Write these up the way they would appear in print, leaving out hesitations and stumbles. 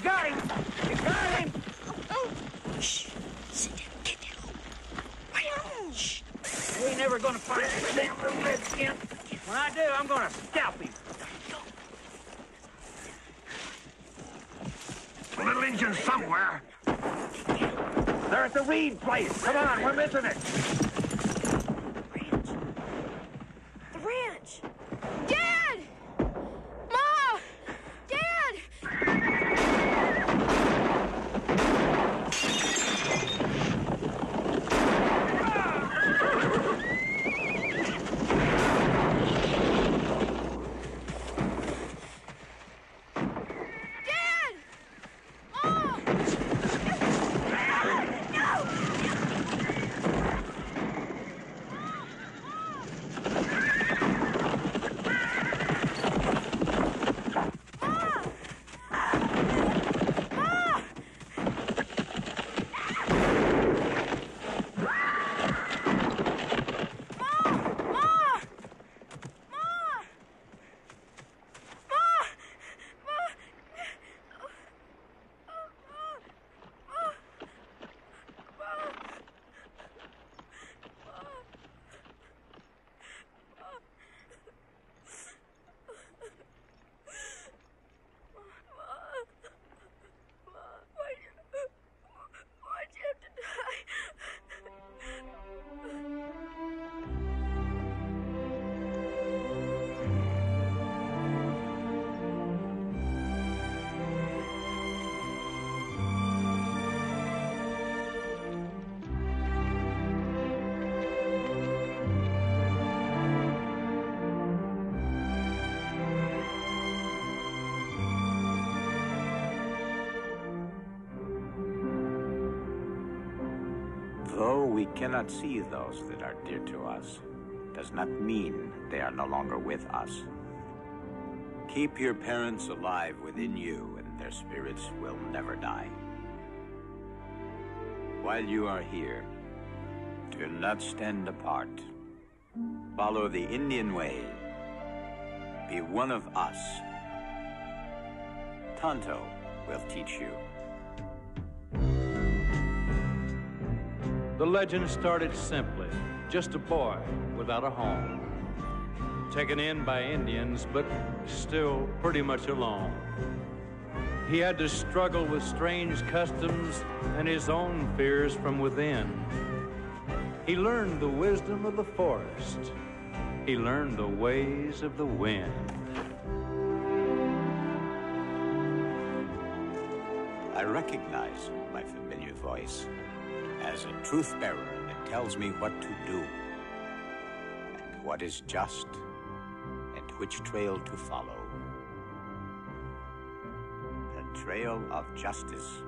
got him! You got him! Shh. Sit down. Get down. Quiet. Shh. You ain't never gonna find this damn little redskin. When I do, I'm gonna scalp him. A little engine somewhere. They're at the Reed place. Come on, we're missing it. Ranch. The ranch. Dad! Ma! Dad! Though we cannot see those that are dear to us, does not mean they are no longer with us. Keep your parents alive within you, and their spirits will never die. While you are here, do not stand apart. Follow the Indian way. Be one of us. Tonto will teach you. The legend started simply, just a boy without a home, taken in by Indians, but still pretty much alone. He had to struggle with strange customs and his own fears from within. He learned the wisdom of the forest. He learned the ways of the wind. I recognize my familiar voice as a truth bearer that tells me what to do, and what is just, and which trail to follow. The trail of justice.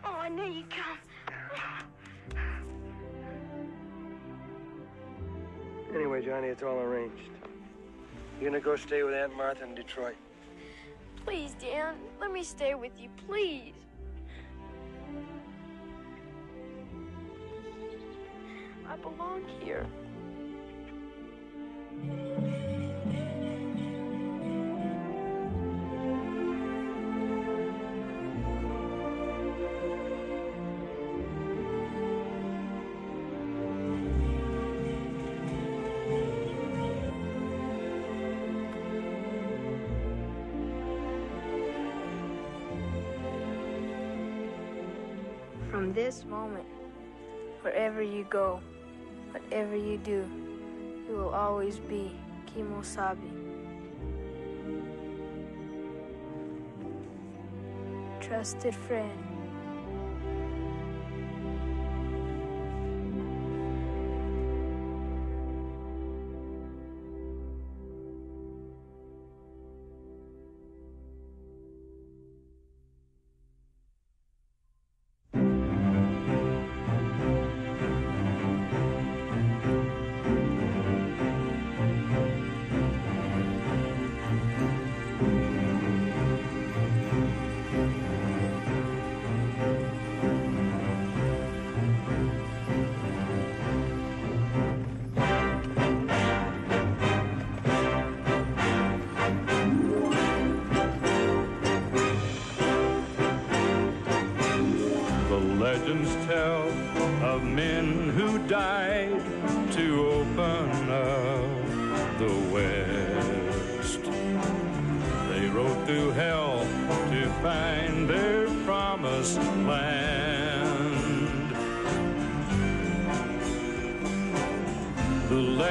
Oh, I knew you'd come. Anyway, Johnny, it's all arranged. You're gonna go stay with Aunt Martha in Detroit. Please, Dan, let me stay with you, please. I belong here. From this moment, wherever you go, whatever you do, you will always be Kimosabi. Trusted friend.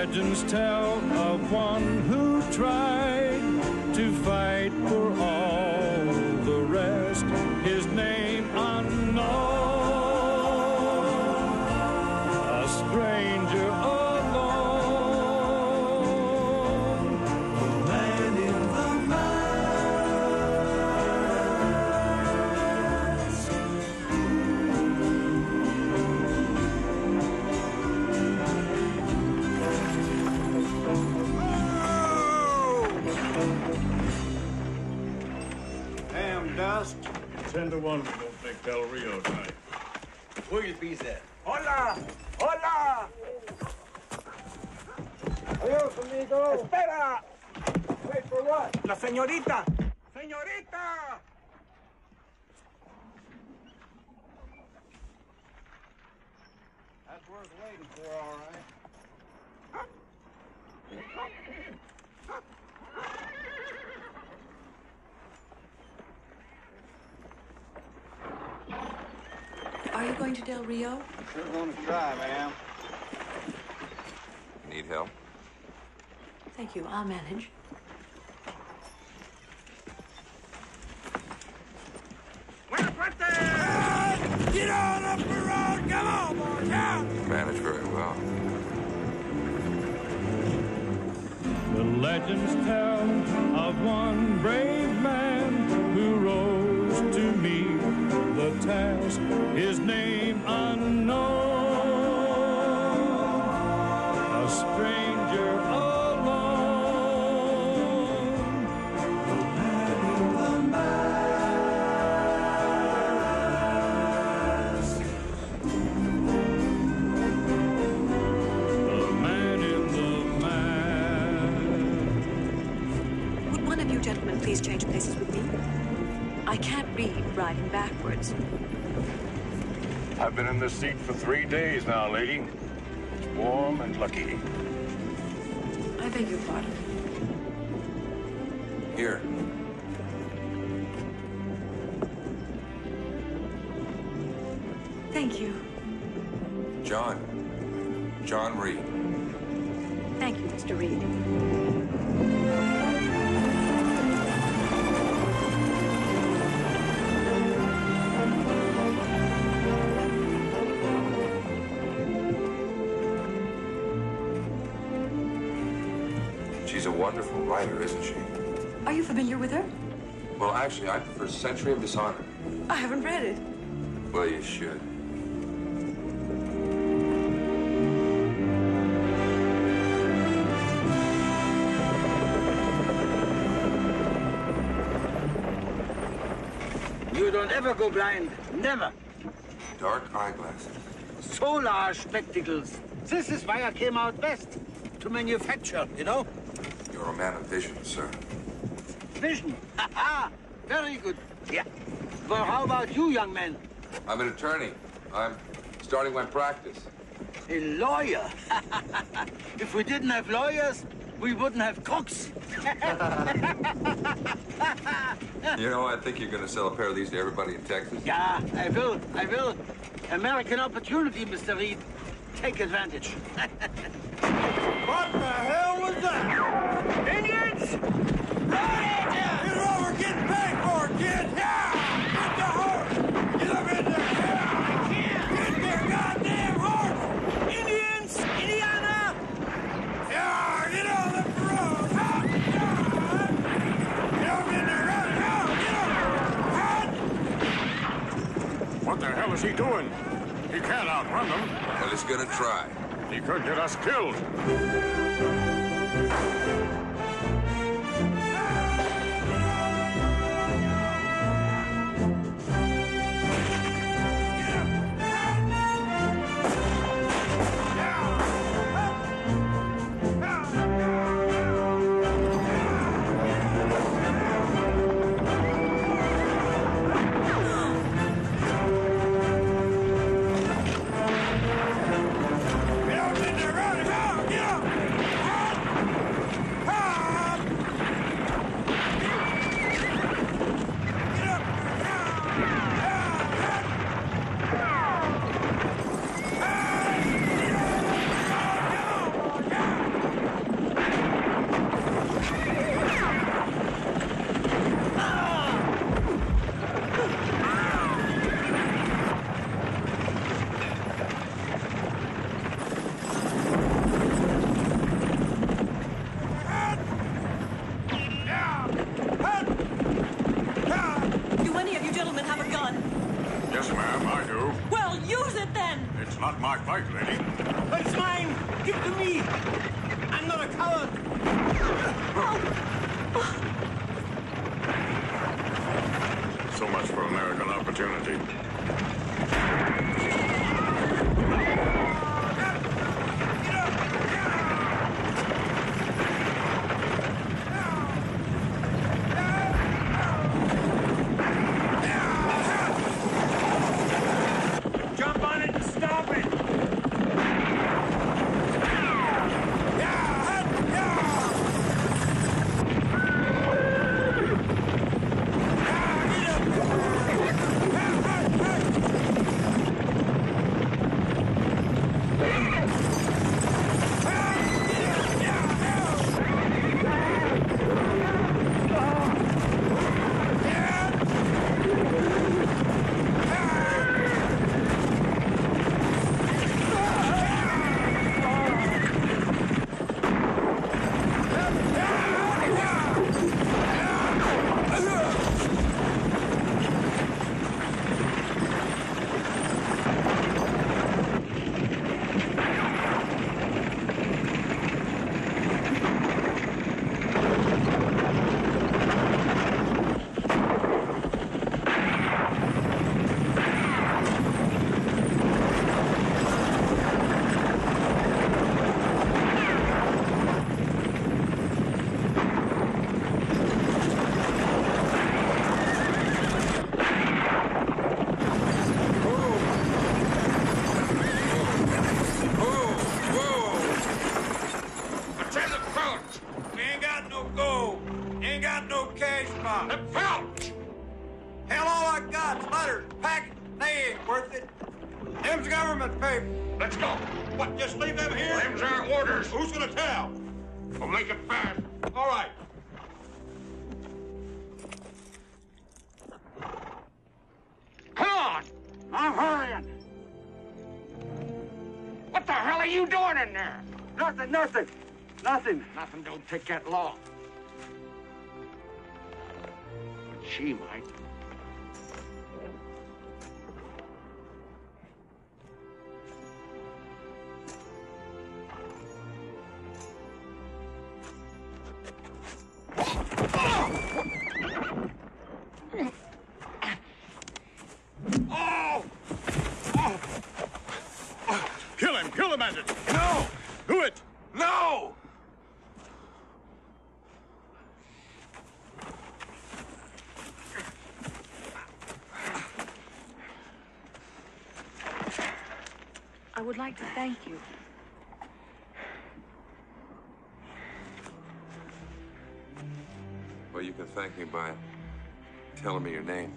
legends tell of one who tried to fight for all the rest, his name unknown, a stranger alone, a man in the mask. Damn dust. 10 to 1, we don't take Del Rio tonight. Where your bees at? Hola! Hola! Adios, amigo. Espera! Wait for what? La señorita! Señorita! That's worth waiting for, all right. Are you going to Del Rio? Sure gonna try, ma'am. Need help? Thank you. I'll manage. Get on up the road! Come on, boy! Down! Manage very well. The legends tell of one brave man who rose to meet the task, his name unknown, a stranger alone, the man in the mask, the man in the mask. Would one of you gentlemen please change places with me? I can't read riding backwards. I've been in this seat for 3 days now, lady. It's warm and lucky. I beg your pardon. Here. Thank you. John. John Reed. Thank you, Mr. Reed. She's a wonderful writer, isn't she? Are you familiar with her? Well, actually, I prefer Century of Dishonor. I haven't read it. Well, you should. You don't ever go blind. Never. Dark eyeglasses. Solar spectacles. This is why I came out west. To manufacture, you know? You're a man of vision, sir. Vision. Ha ha. Very good. Yeah. Well, how about you, young man? I'm an attorney. I'm starting my practice. A lawyer. If we didn't have lawyers, we wouldn't have cooks. You know, I think you're going to sell a pair of these to everybody in Texas. Yeah, I will. I will. American opportunity, Mr. Reed. Take advantage. What the hell was that? Indians! Right! Get what we're getting paid for, kid! Yeah! Get the horse! Get up in there! Yeah! Get their goddamn horse! Indians! Indiana! Yeah! Get on the road! Out! Yeah! Get up in there! Out! Get up! What the hell is he doing? He can't outrun them. Well, he's going to try. He could get us killed. gun! It's not my fight, lady. But it's mine! Give it to me! I'm not a coward! So much for American opportunity. Jump on it and stop it! Them's government paper. Let's go. What, just leave them here? Them's our orders. Who's gonna tell? We'll make it fast. All right. Come on. I'm hurrying. What the hell are you doing in there? Nothing. Nothing don't take that long. But she might. Kill him, Bandit! No! Do it! No! I would like to thank you. Well, you can thank me by telling me your name.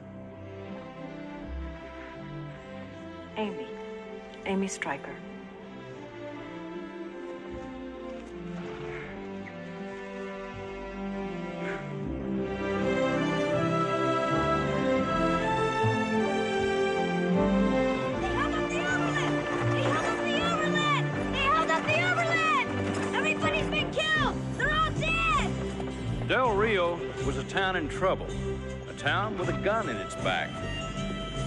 Amy. Amy Stryker. Del Rio was a town in trouble, a town with a gun in its back,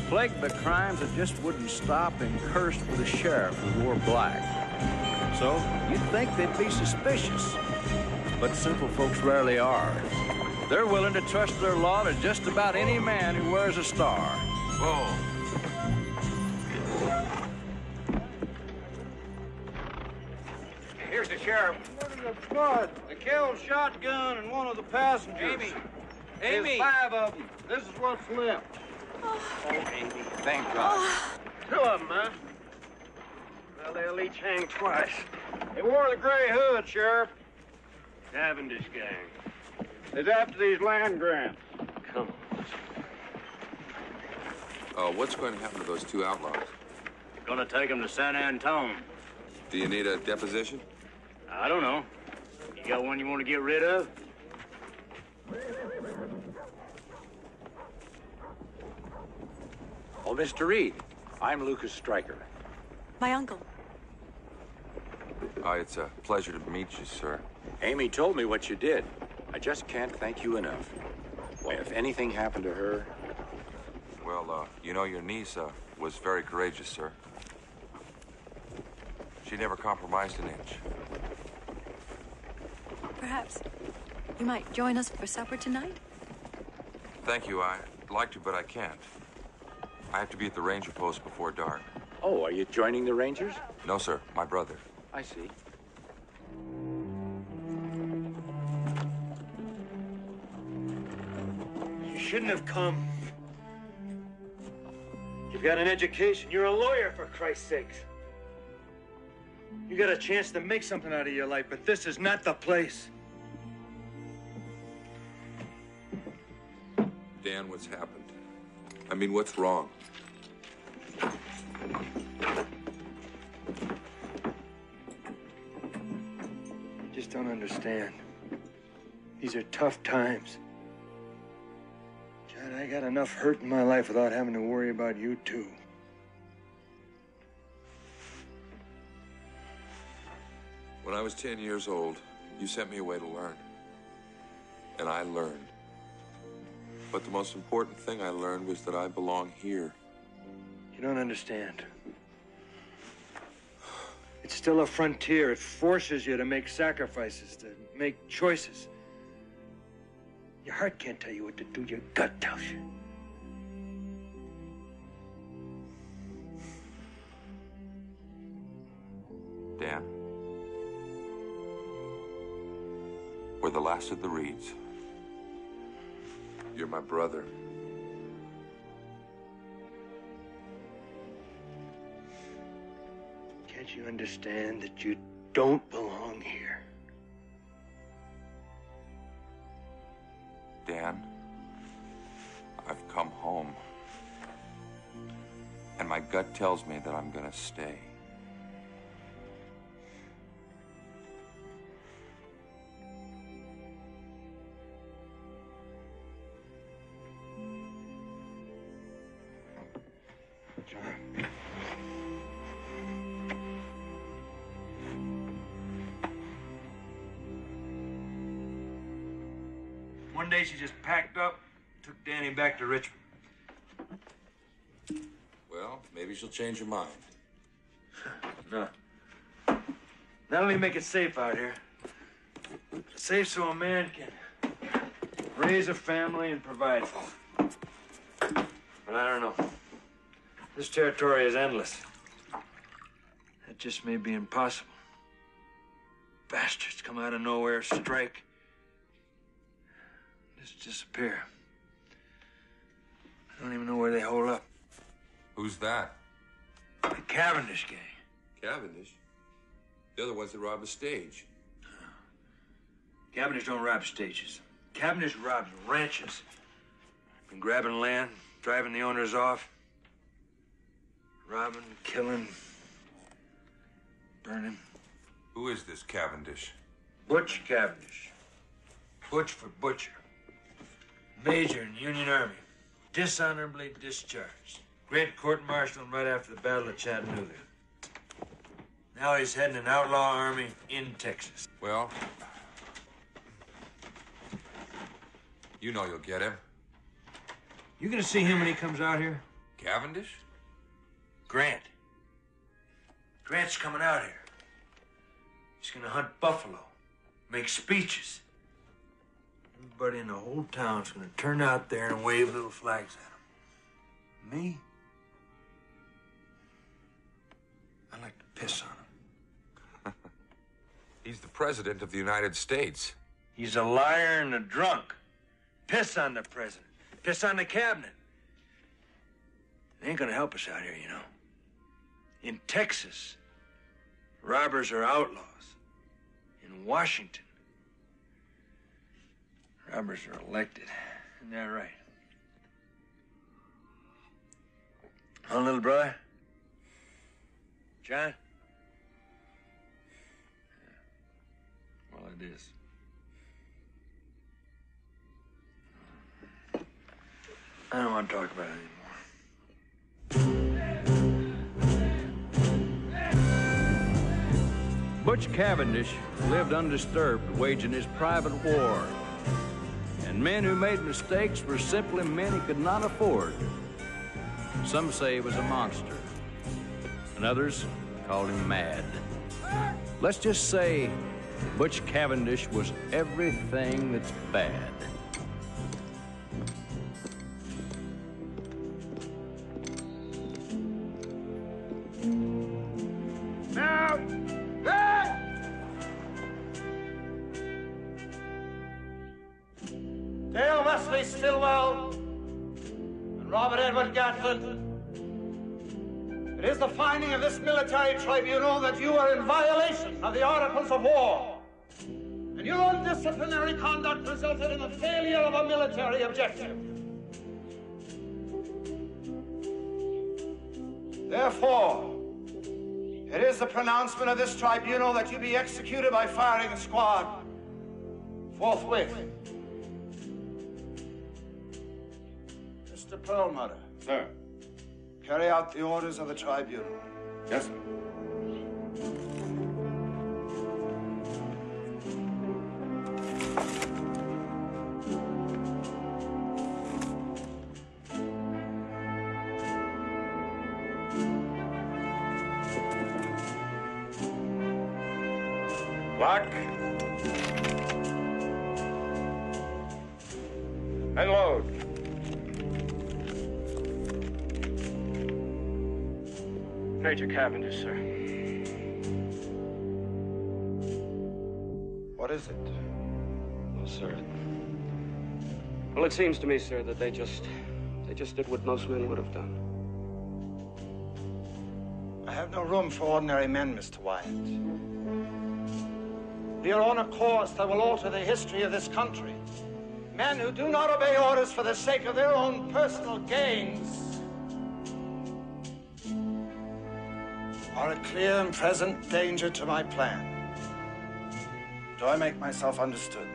plagued by crimes that just wouldn't stop and cursed with a sheriff who wore black. So you'd think they'd be suspicious, but simple folks rarely are. They're willing to trust their law to just about any man who wears a star. Whoa. Here's the sheriff. Look at the blood. They killed Shotgun and one of the passengers. Amy. There's 5 of them. This is what's left. Oh, Amy. Thank God. 2 of them, huh? Well, they'll each hang twice. They wore the gray hood, Sheriff. Cavendish gang. It's after these land grants. Come on. What's going to happen to those 2 outlaws? Gonna take them to San Antone. Do you need a deposition? I don't know. You got one you want to get rid of? Oh, Mr. Reed, I'm Lucas Stryker. My uncle. It's a pleasure to meet you, sir. Amy told me what you did. I just can't thank you enough. Well, if anything happened to her... Well, you know, your niece, was very courageous, sir. She never compromised an inch. Perhaps you might join us for supper tonight? Thank you. I'd like to, but I can't. I have to be at the ranger post before dark. Oh, are you joining the Rangers? No, sir. My brother. I see. You shouldn't have come. You've got an education. You're a lawyer, for Christ's sakes. You got a chance to make something out of your life, but this is not the place. Dan, what's happened? I mean, what's wrong? Just don't understand. These are tough times. John, I got enough hurt in my life without having to worry about you, too. When I was 10 years old, you sent me away to learn. And I learned. But the most important thing I learned was that I belong here. You don't understand. It's still a frontier. It forces you to make sacrifices, to make choices. Your heart can't tell you what to do. Your gut tells you. Dan, we're the last of the Reeds. You're my brother. Can't you understand that you don't belong here? Dan, I've come home. And my gut tells me that I'm gonna stay. One day she just packed up, took Danny back to Richmond. Well, maybe she'll change her mind. No. Not only make it safe out here, safe so a man can raise a family and provide for them. But I don't know. This territory is endless. That just may be impossible. Bastards come out of nowhere, strike, just disappear. I don't even know where they hold up. Who's that? The Cavendish gang. Cavendish? They're the ones that robbed the stage. Cavendish don't rob stages. Cavendish robs ranches. Been grabbing land, driving the owners off. Robbing, killing, burning. Who is this Cavendish? Butch Cavendish. Butch for butcher. Major in the Union Army. Dishonorably discharged. Great court-martial right after the Battle of Chattanooga. Now he's heading an outlaw army in Texas. Well, you know you'll get him. You gonna see him when he comes out here? Cavendish? Grant. Grant's coming out here. He's gonna hunt buffalo, make speeches. Everybody in the whole town's gonna turn out there and wave little flags at him. Me? I like to piss on him. He's the president of the United States. He's a liar and a drunk. Piss on the president. Piss on the cabinet. They ain't gonna help us out here, you know. In Texas, robbers are outlaws. In Washington, robbers are elected. Isn't that right? Huh, little brother? John? Yeah. Well, it is. I don't want to talk about it anymore. Butch Cavendish lived undisturbed, waging his private war. And men who made mistakes were simply men he could not afford. Some say he was a monster, and others called him mad. Let's just say Butch Cavendish was everything that's bad. Now, Dale Wesley Stillwell and Robert Edward Gatlin, it is the finding of this military tribunal that you are in violation of the Articles of War, and your undisciplinary conduct resulted in the failure of a military objective. Therefore, it is the pronouncement of this tribunal that you be executed by firing squad forthwith. Mr. Perlmutter. Sir. Carry out the orders of the tribunal. Yes, sir. Lock. And load. Major Cavendish, sir. What is it? Well, sir. Well, it seems to me, sir, that they just did what most men would have done. I have no room for ordinary men, Mr. Wyatt. We are on a course that will alter the history of this country. Men who do not obey orders for the sake of their own personal gains are a clear and present danger to my plan. Do I make myself understood?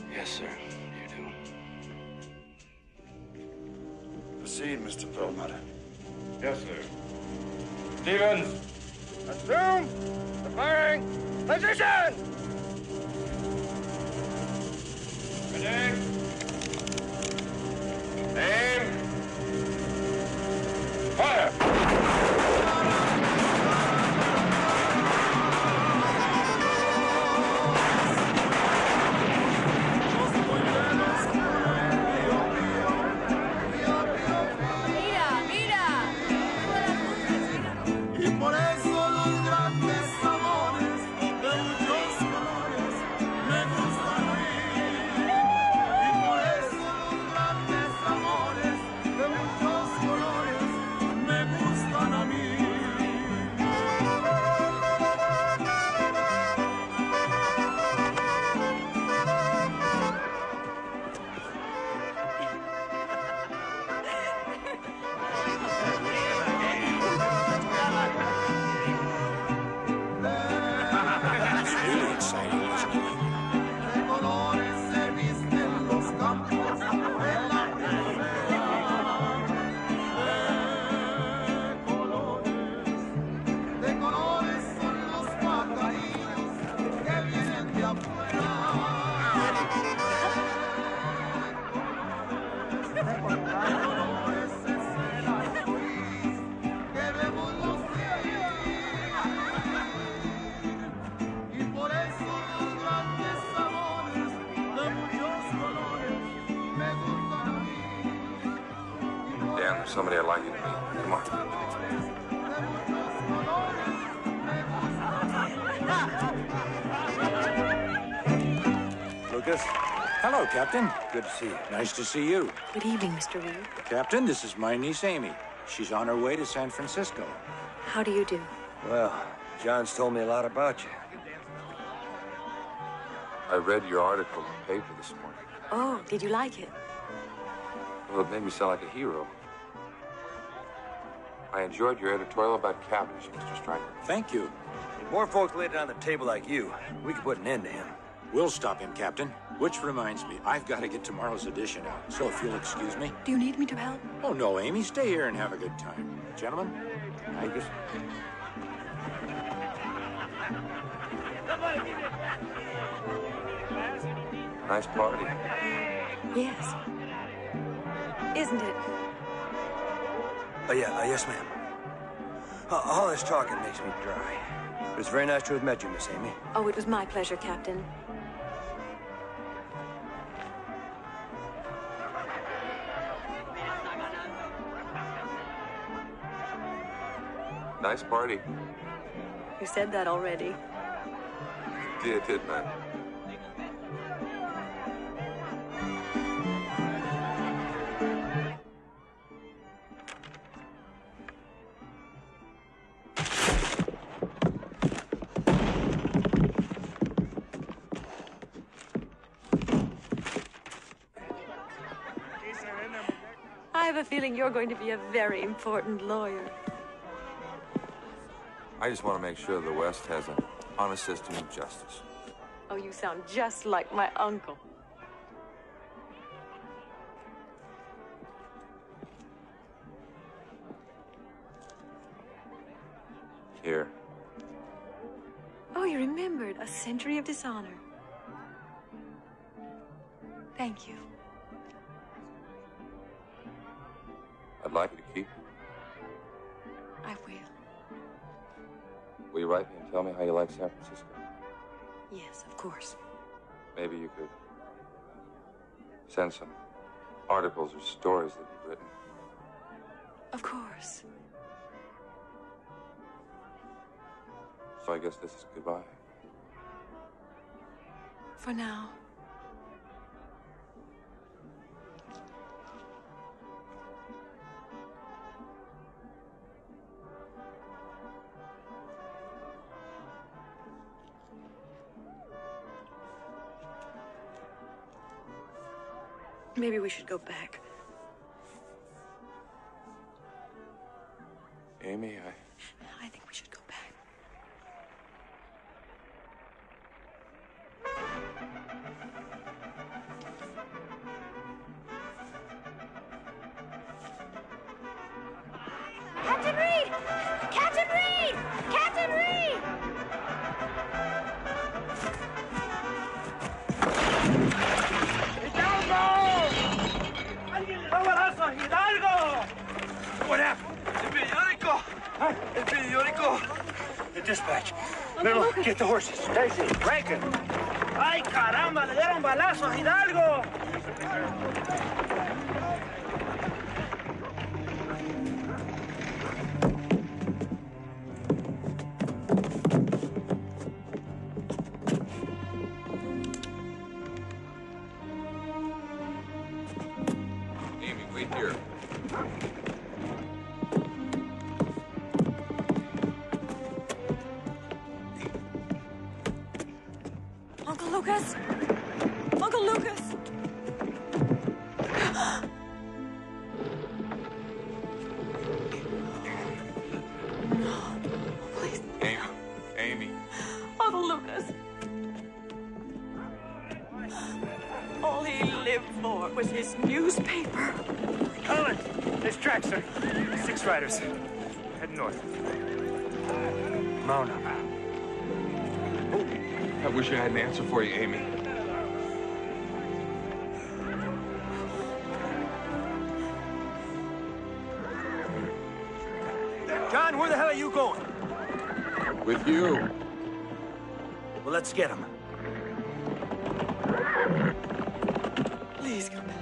Yes, sir, you do. Proceed, Mr. Perlmutter. Yes, sir. Stevens! Assume the firing position! Ready? Aim! Fire! Somebody I'd like you to meet. Come on. Lucas. Hello, Captain. Good to see you. Nice to see you. Good evening, Mr. Reed. Captain, this is my niece, Amy. She's on her way to San Francisco. How do you do? Well, John's told me a lot about you. I read your article in the paper this morning. Oh, did you like it? Well, it made me sound like a hero. I enjoyed your editorial about Cavendish, Mr. Stryker. Thank you. If more folks laid it on the table like you, we could put an end to him. We'll stop him, Captain. Which reminds me, I've got to get tomorrow's edition out. So if you'll excuse me. Do you need me to help? Oh, no, Amy. Stay here and have a good time. Gentlemen, I guess. Nice party. Yes. Isn't it? Yeah, yes, ma'am. All this talking makes me dry. But it's very nice to have met you, Miss Amy. Oh, it was my pleasure, Captain. Nice party. You said that already. Did, didn't I? I have a feeling you're going to be a very important lawyer. I just want to make sure the West has an honest system of justice. Oh, you sound just like my uncle. Here. Oh, you remembered. A century of dishonor. Thank you. I'd like you to keep it. I will. Will you write me and tell me how you like San Francisco? Yes, of course. Maybe you could send some articles or stories that you've written. Of course. So I guess this is goodbye. For now. Maybe we should go back. Amy, I think we should go back. Captain Reed! Captain Reed! Captain Reed! What happened? El periódico! El periódico! The dispatch. Little, get the horses. Stacy, Rankin. ¡Ay, caramba! ¡Le dieron balazos a Hidalgo! Amy, wait here. Uncle Lucas! Uncle Lucas! Please. Amy. Uncle Lucas. All he lived for was his newspaper. Collins, this track, sir. 6 riders. Head north. Mount up. I wish I had an answer for you, Amy. John, where the hell are you going? With you. Well, let's get him. Please come back.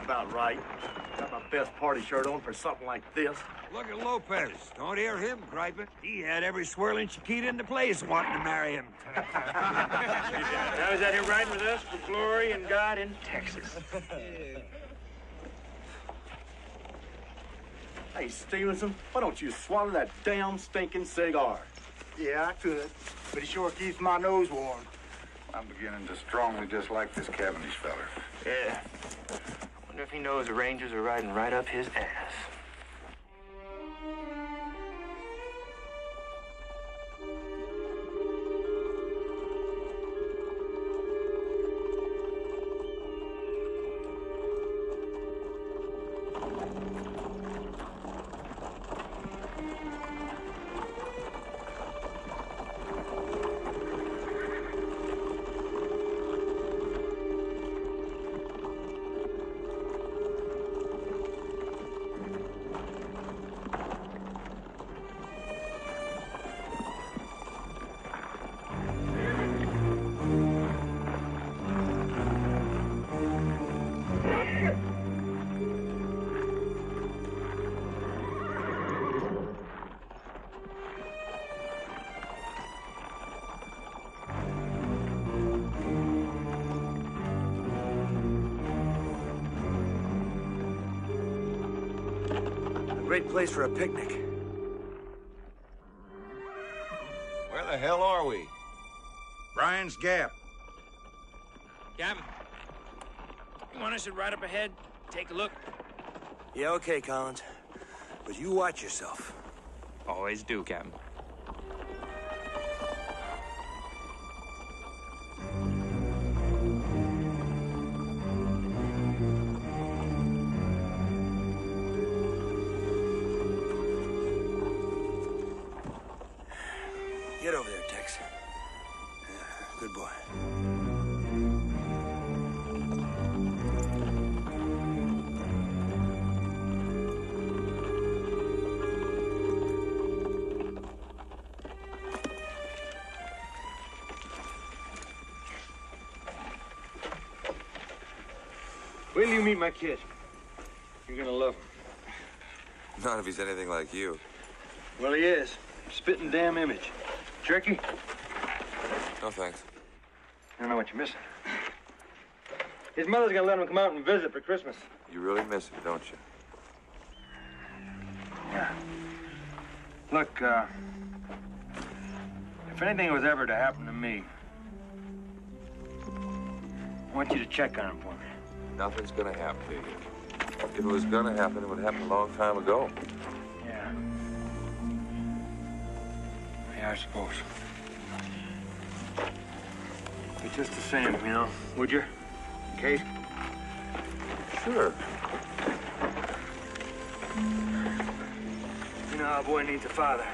About right. Got my best party shirt on for something like this. Look at Lopez. Don't hear him griping. He had every swirling Chiquita in the place wanting to marry him. Now is that him riding with us for glory and God in Texas? Hey, Stevenson, why don't you swallow that damn stinking cigar? Yeah, I could. But he sure keeps my nose warm. I'm beginning to strongly dislike this Cavendish feller. Yeah. Wonder if he knows the Rangers are riding right up his ass. Great place for a picnic. Where the hell are we? Brian's Gap. Gavin, you want us to ride up ahead, take a look? Yeah, okay, Collins. But you watch yourself. Always do, Captain. Get over there, Tex. Yeah, good boy. Wait till you meet my kid. You're gonna love him. Not if he's anything like you. Well, he is. Spitting damn image. Jerky? No, thanks. I don't know what you're missing. His mother's gonna let him come out and visit for Christmas. You really miss him, don't you? Yeah. Look, if anything was ever to happen to me, I want you to check on him for me. Nothing's gonna happen to you. If it was gonna happen, it would happen a long time ago. Yeah. Yeah, I suppose. But just the same, you know, would you? Kate? Sure. You know how a boy needs a father.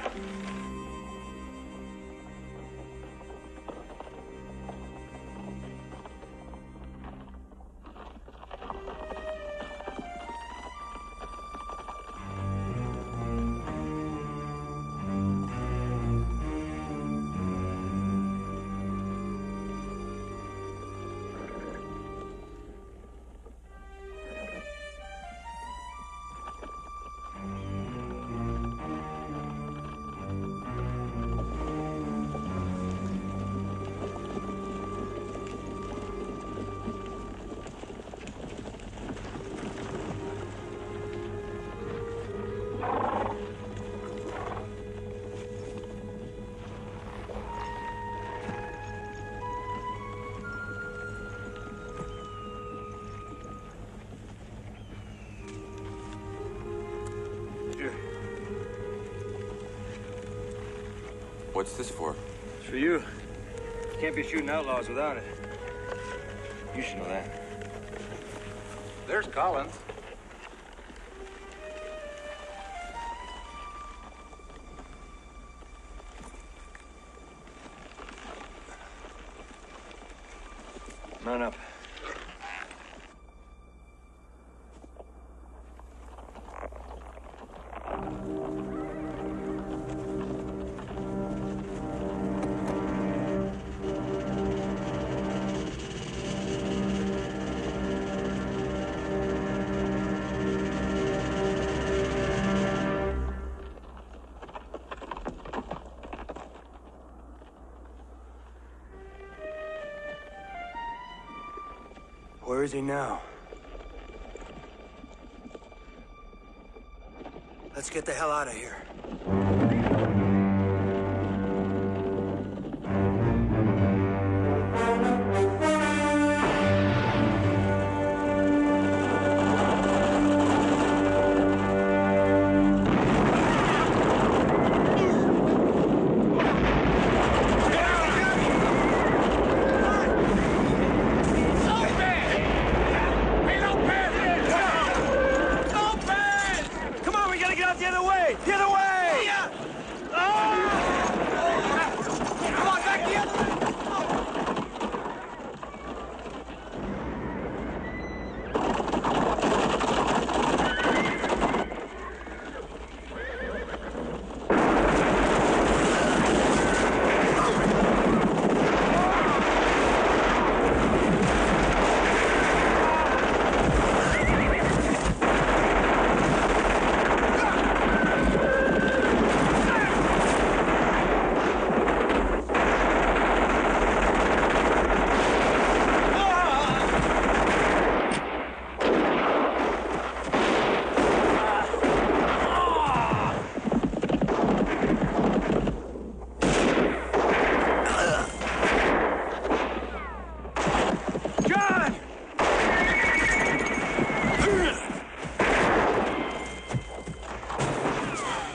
What's this for? It's for you. Can't be shooting outlaws without it. You should know that. There's Collins. Mount up. Where is he now? Let's get the hell out of here. Get away! Get away! Yeah. Come on, back the other way!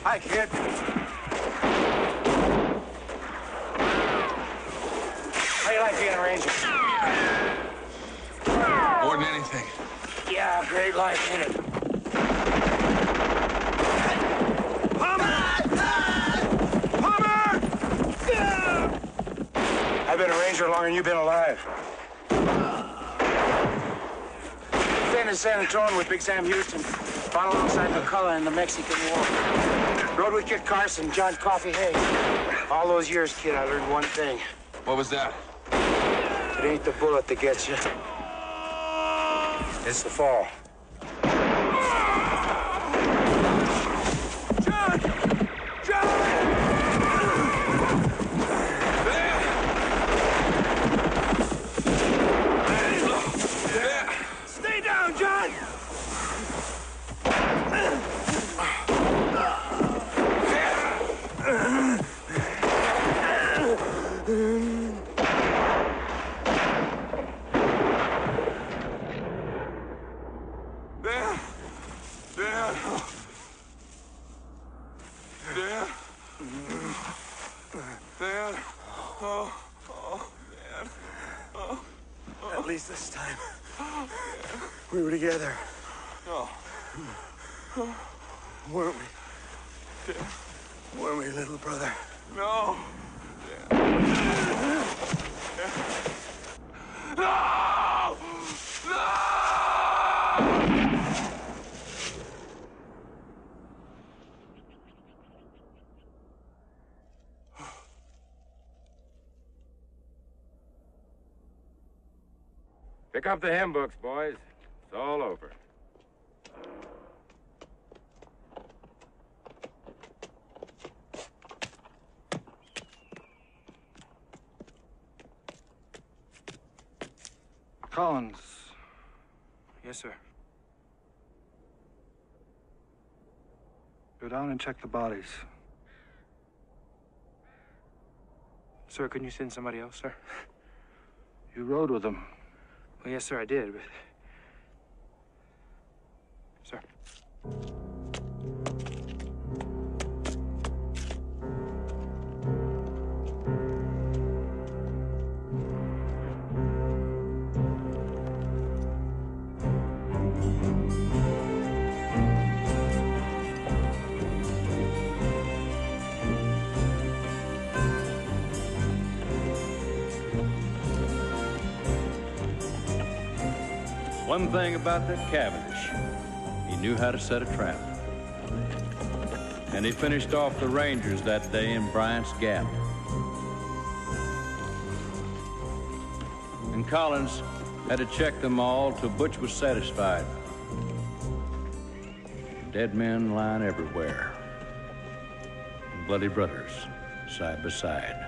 Hi, kid. How you like being a ranger? More than anything. Yeah, great life, ain't it? I've been a ranger longer than you've been alive. Staying in San Antonio with Big Sam Houston. Fought alongside McCullough in the Mexican War. Rode with Kit Carson, John Coffee Hayes. All those years, kid, I learned one thing. What was that? It ain't the bullet that gets you. It's the fall. John! John! Stay down, John! At least this time, we were together. No. Weren't we? Weren't we, little brother? No. No! No! Pick up the hymn books, boys. It's all over. Collins. Yes, sir. Go down and check the bodies. Sir, couldn't you send somebody else, sir? You rode with them. Well, yes, sir, I did, but... Sir. One thing about that Cavendish, he knew how to set a trap. And he finished off the Rangers that day in Bryant's Gap. And Collins had to check them all till Butch was satisfied. Dead men lying everywhere. And bloody brothers side by side.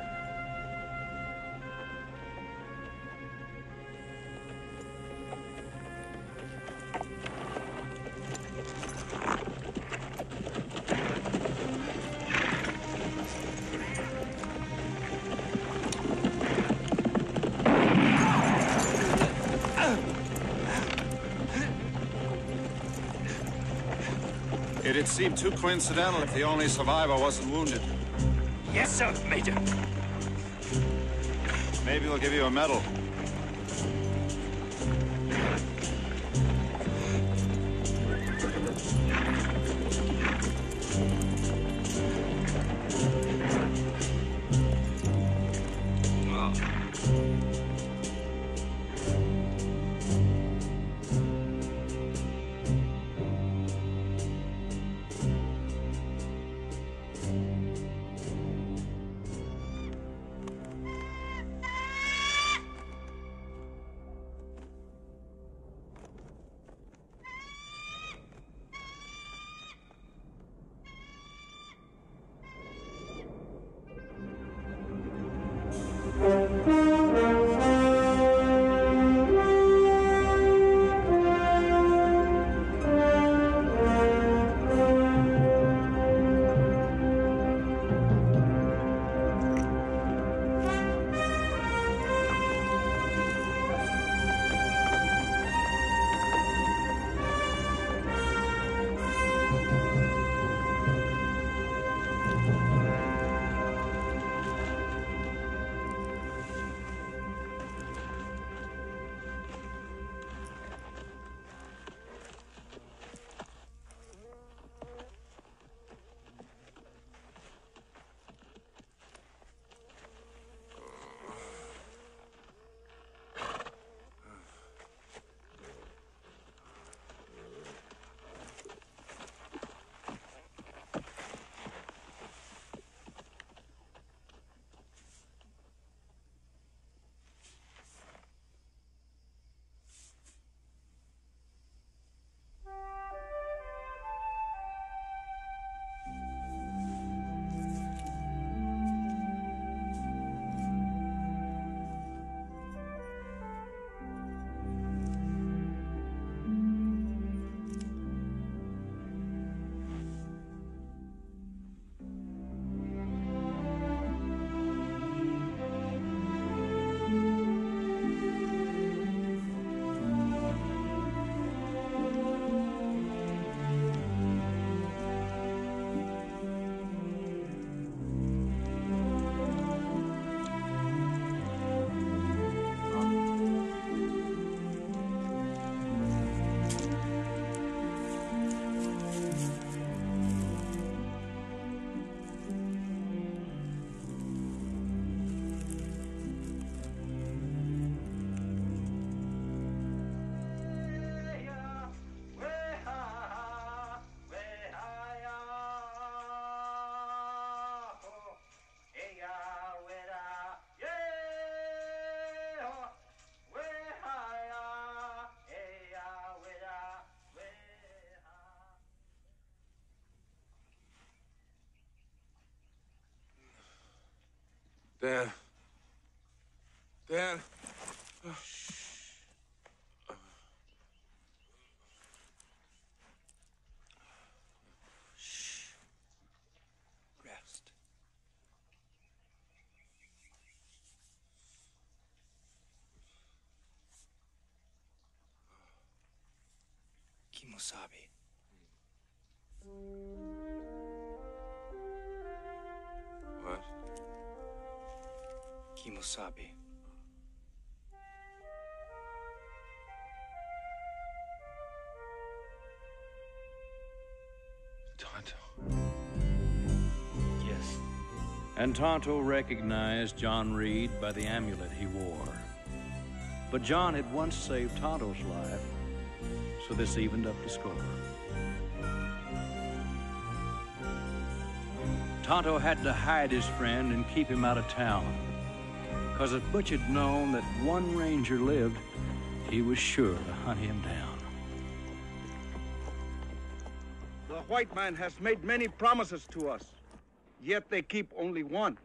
It'd seem too coincidental if the only survivor wasn't wounded. Yes, sir, Major. Maybe we'll give you a medal. Dan. Dan. Shh. Rest. Kimosabi. What? Kimosabi. Tonto. Yes. And Tonto recognized John Reed by the amulet he wore. But John had once saved Tonto's life, so this evened up the score. Tonto had to hide his friend and keep him out of town, because if Butch had known that one ranger lived, he was sure to hunt him down. The white man has made many promises to us, yet they keep only one.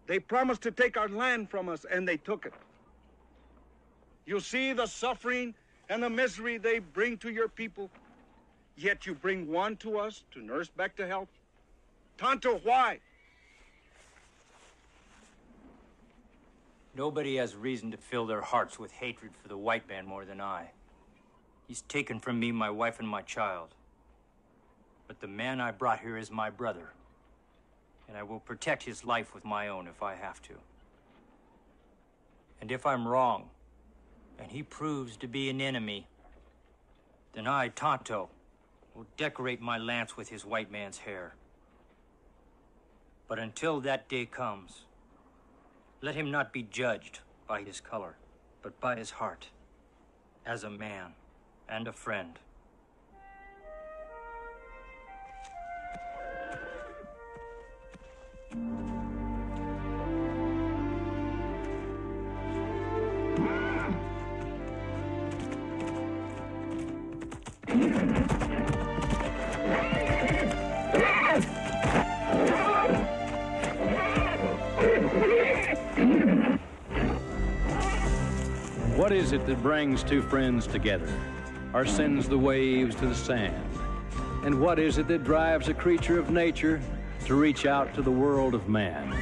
They promised to take our land from us, and they took it. You see the suffering and the misery they bring to your people, yet you bring one to us to nurse back to health? Tonto, why? Nobody has reason to fill their hearts with hatred for the white man more than I. He's taken from me my wife and my child. But the man I brought here is my brother, and I will protect his life with my own if I have to. And if I'm wrong, and he proves to be an enemy, then I, Tonto, will decorate my lance with his white man's hair. But until that day comes, let him not be judged by his color, but by his heart, as a man and a friend. What is it that brings two friends together, or sends the waves to the sand? And what is it that drives a creature of nature to reach out to the world of man?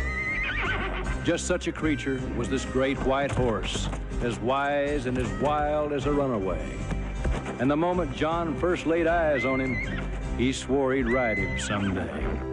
Just such a creature was this great white horse, as wise and as wild as a runaway. And the moment John first laid eyes on him, he swore he'd ride him someday.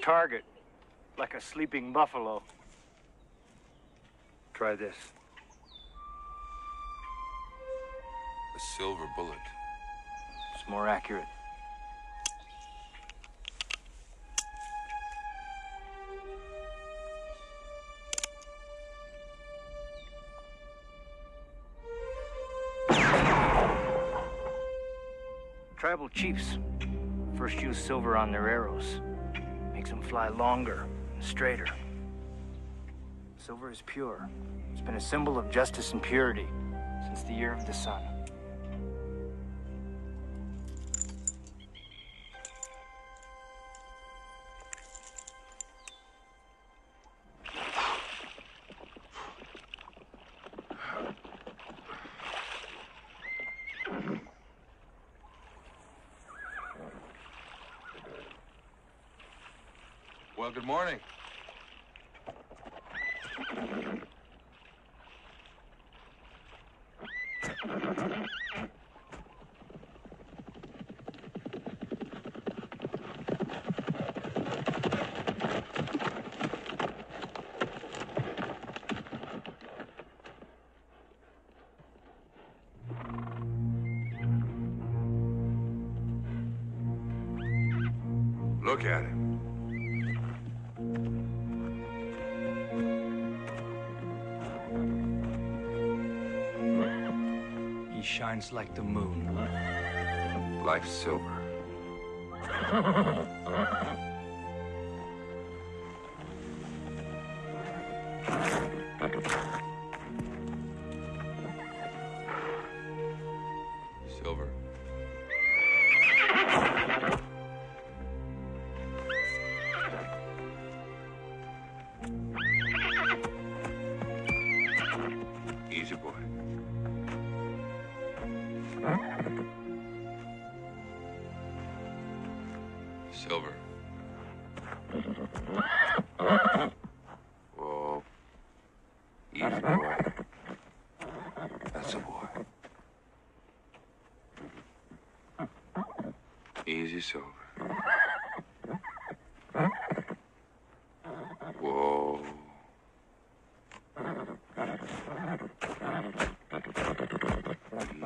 Target, like a sleeping buffalo. Try this. A silver bullet. It's more accurate. Tribal chiefs first use silver on their arrows. Makes them fly longer and straighter. Silver is pure. It's been a symbol of justice and purity since the year of the sun. Well, good morning. Look at him. He shines like the moon. Like silver. Silver. Easy boy. Silver. Whoa. Easy boy. That's a boy. Easy, Silver. Whoa.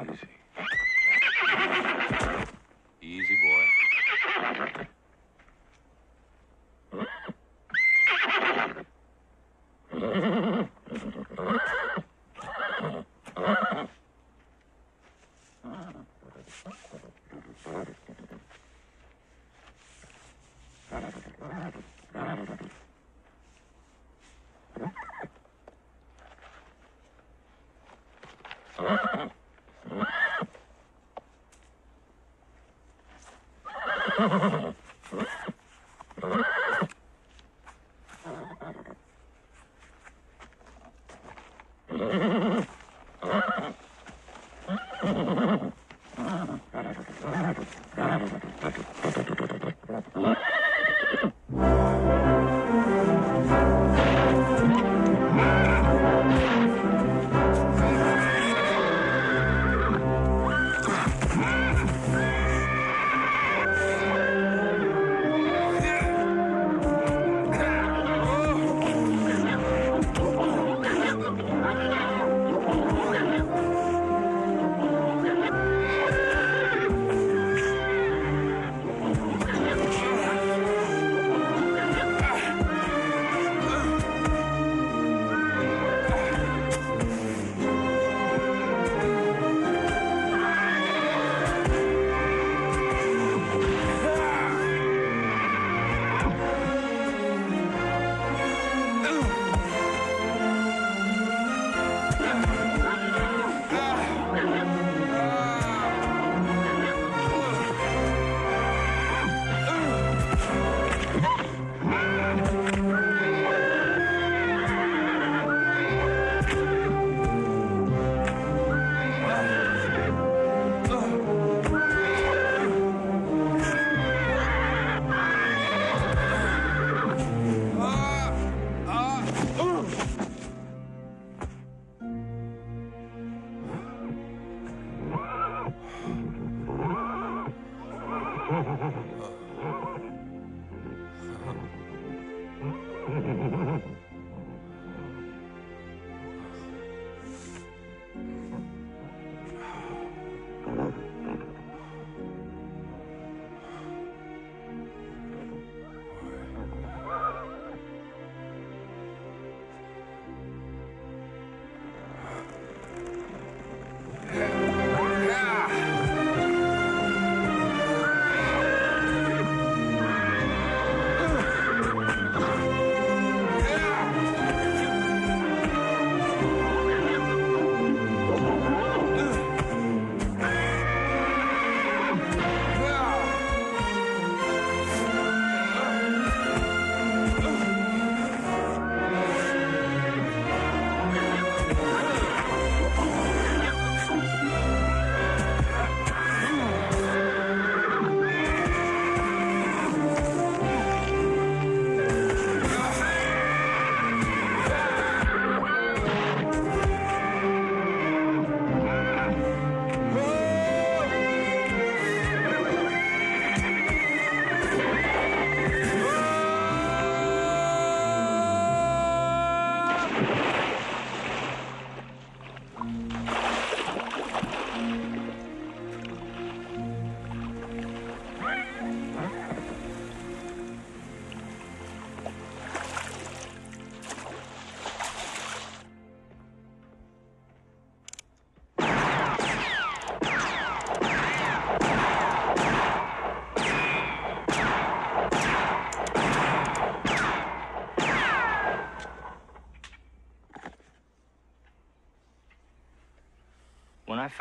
Easy. Easy, boy.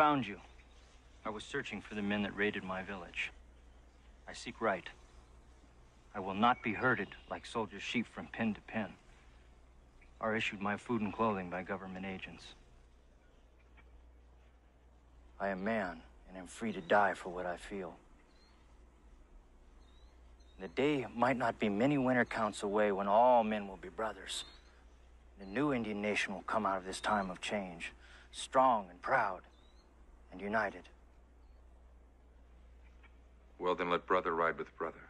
found you. I was searching for the men that raided my village. I seek right. I will not be herded like soldiers' sheep from pen to pen, or issued my food and clothing by government agents. I am man, and am free to die for what I feel. The day might not be many winter counts away when all men will be brothers. The new Indian nation will come out of this time of change, strong and proud and united. Well, then let brother ride with brother.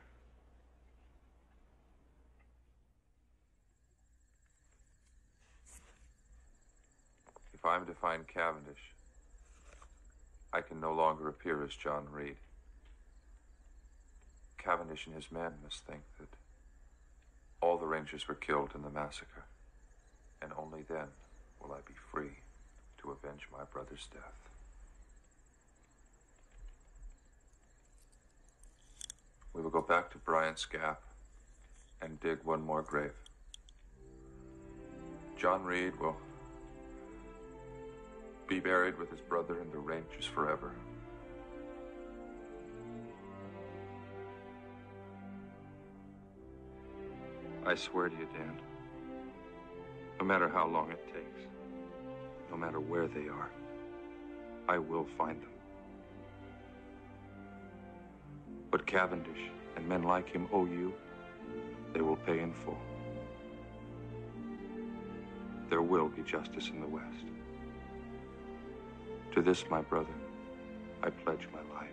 If I'm to find Cavendish, I can no longer appear as John Reed. Cavendish and his men must think that all the Rangers were killed in the massacre, and only then will I be free to avenge my brother's death. We will go back to Bryant's Gap and dig one more grave. John Reed will be buried with his brother in the Rangers forever. I swear to you, Dan, no matter how long it takes, no matter where they are, I will find them. What Cavendish and men like him owe you, they will pay in full. There will be justice in the West. To this, my brother, I pledge my life.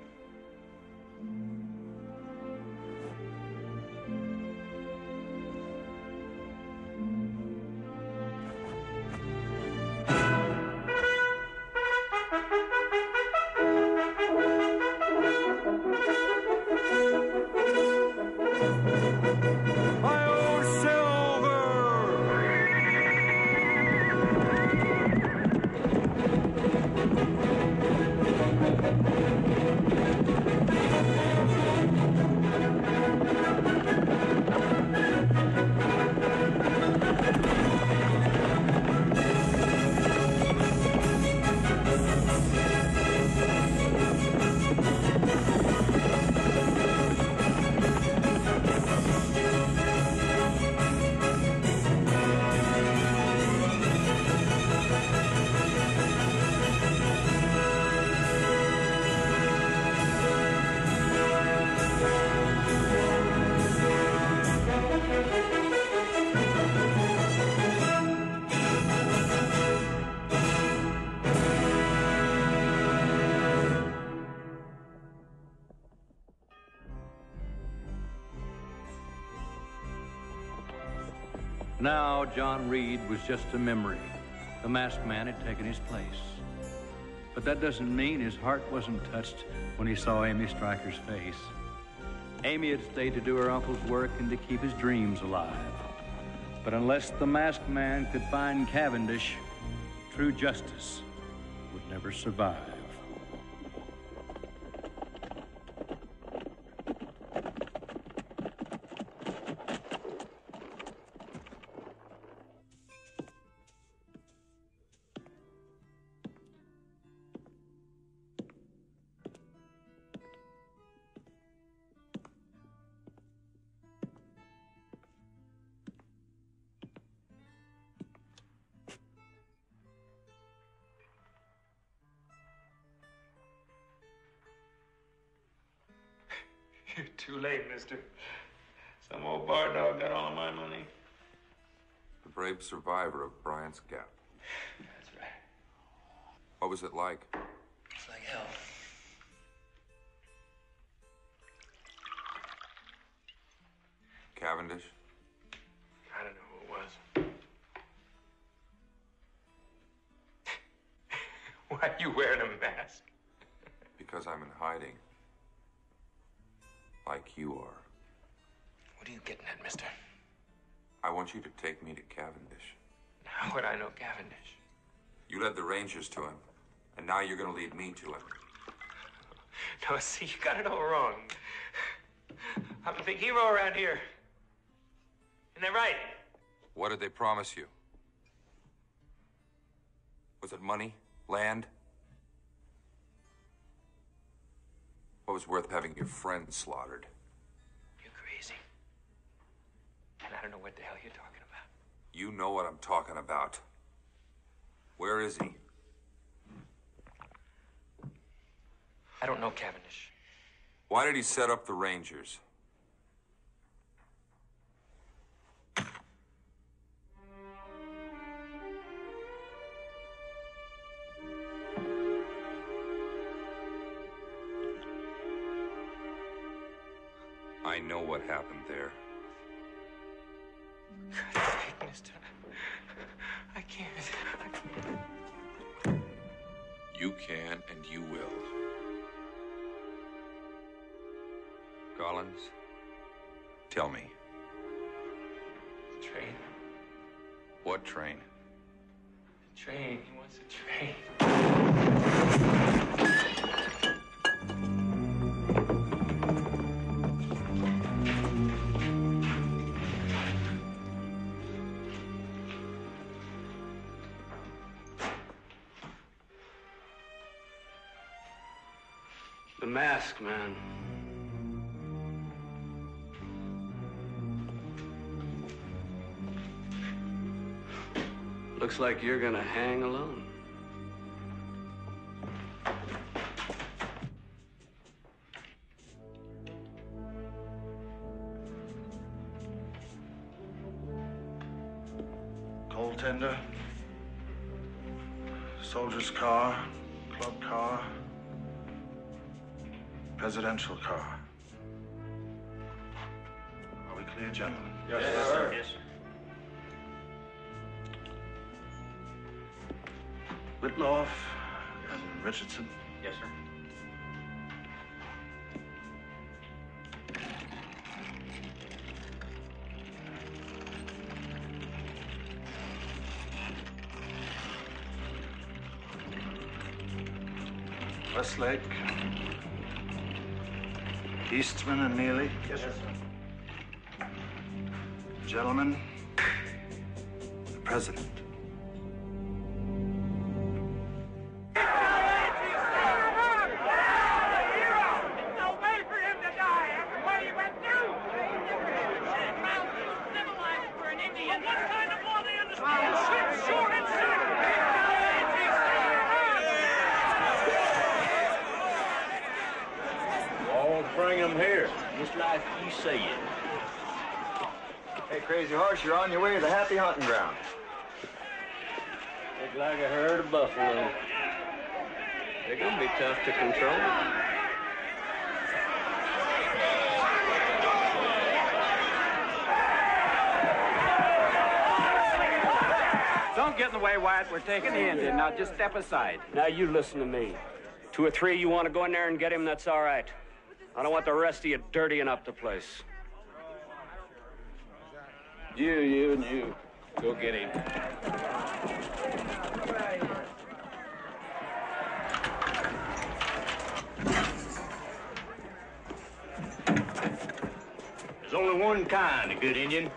Now, John Reed was just a memory. The masked man had taken his place. But that doesn't mean his heart wasn't touched when he saw Amy Stryker's face. Amy had stayed to do her uncle's work and to keep his dreams alive. But unless the masked man could find Cavendish, true justice would never survive. You're too late, mister. Some old bar dog got all of my money. The brave survivor of Bryant's Gap. That's right. What was it like? It's like hell. Cavendish? I don't know who it was. Why are you wearing a mask? Because I'm in hiding. Like you are. What are you getting at, mister? I want you to take me to Cavendish. How would I know Cavendish? You led the Rangers to him, and now you're going to lead me to him. No, see, you got it all wrong. I'm the big hero around here. Isn't that right? What did they promise you? Was it money? Land? was worth having your friend slaughtered. You're crazy. And I don't know what the hell you're talking about. You know what I'm talking about. Where is he? I don't know, Cavendish. Why did he set up the Rangers? I know what happened there. God save Mister. I can't. You can and you will. Collins, tell me. Train. What train? The train. He wants a train. The mask, man. Looks like you're gonna hang alone. Coal tender, soldier's car, club car, presidential car. Are we clear, gentlemen? Yes, sir. Yes. Whitloff and Richardson? Yes, sir. Westlake, Eastman and Neely? Yes, sir. Gentlemen, the President. Bring them here, just like you say it. Hey, Crazy Horse, you're on your way to the happy hunting ground. Look like a herd of buffalo. They're gonna be tough to control. Don't get in the way, Wyatt. We're taking the Indian. Now just step aside. Now you listen to me. 2 or 3 you want to go in there and get him, that's all right. I don't want the rest of you dirtying up the place. You, and you. Go get him. There's only one kind of good Indian.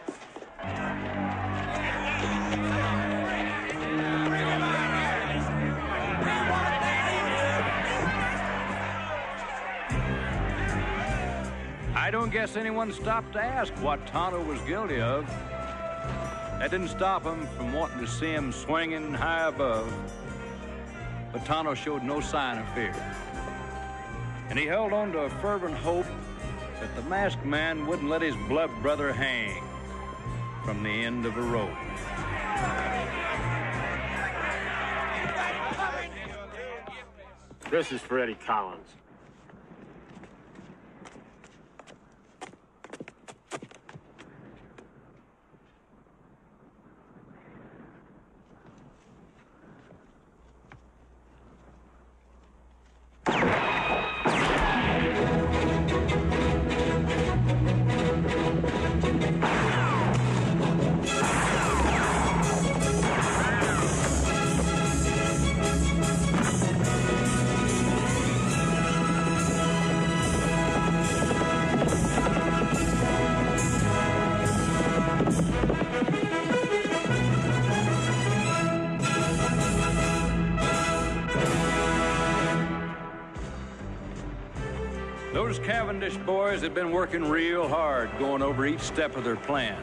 I don't guess anyone stopped to ask what Tonto was guilty of. That didn't stop him from wanting to see him swinging high above. But Tonto showed no sign of fear. And he held on to a fervent hope that the masked man wouldn't let his blood brother hang from the end of a rope. This is for Eddie Collins. Those Cavendish boys had been working real hard, going over each step of their plan.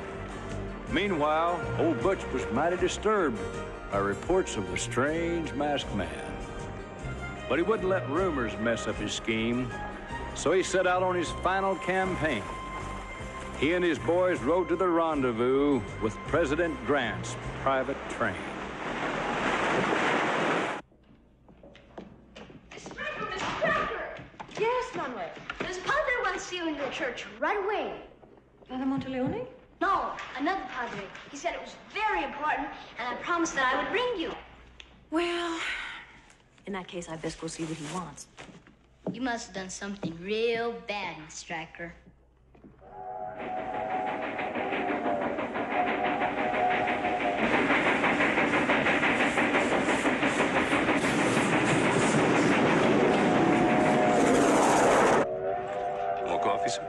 Meanwhile, old Butch was mighty disturbed by reports of the strange masked man. But he wouldn't let rumors mess up his scheme, so he set out on his final campaign. He and his boys rode to the rendezvous with President Grant's private train. Yes, Manuel. There's a padre wants to see you in your church right away. Father Monteleone? No, another padre. He said it was very important, and I promised that I would bring you. Well, in that case, I best go see what he wants. You must have done something real bad, Miss Stryker. More coffee, sir?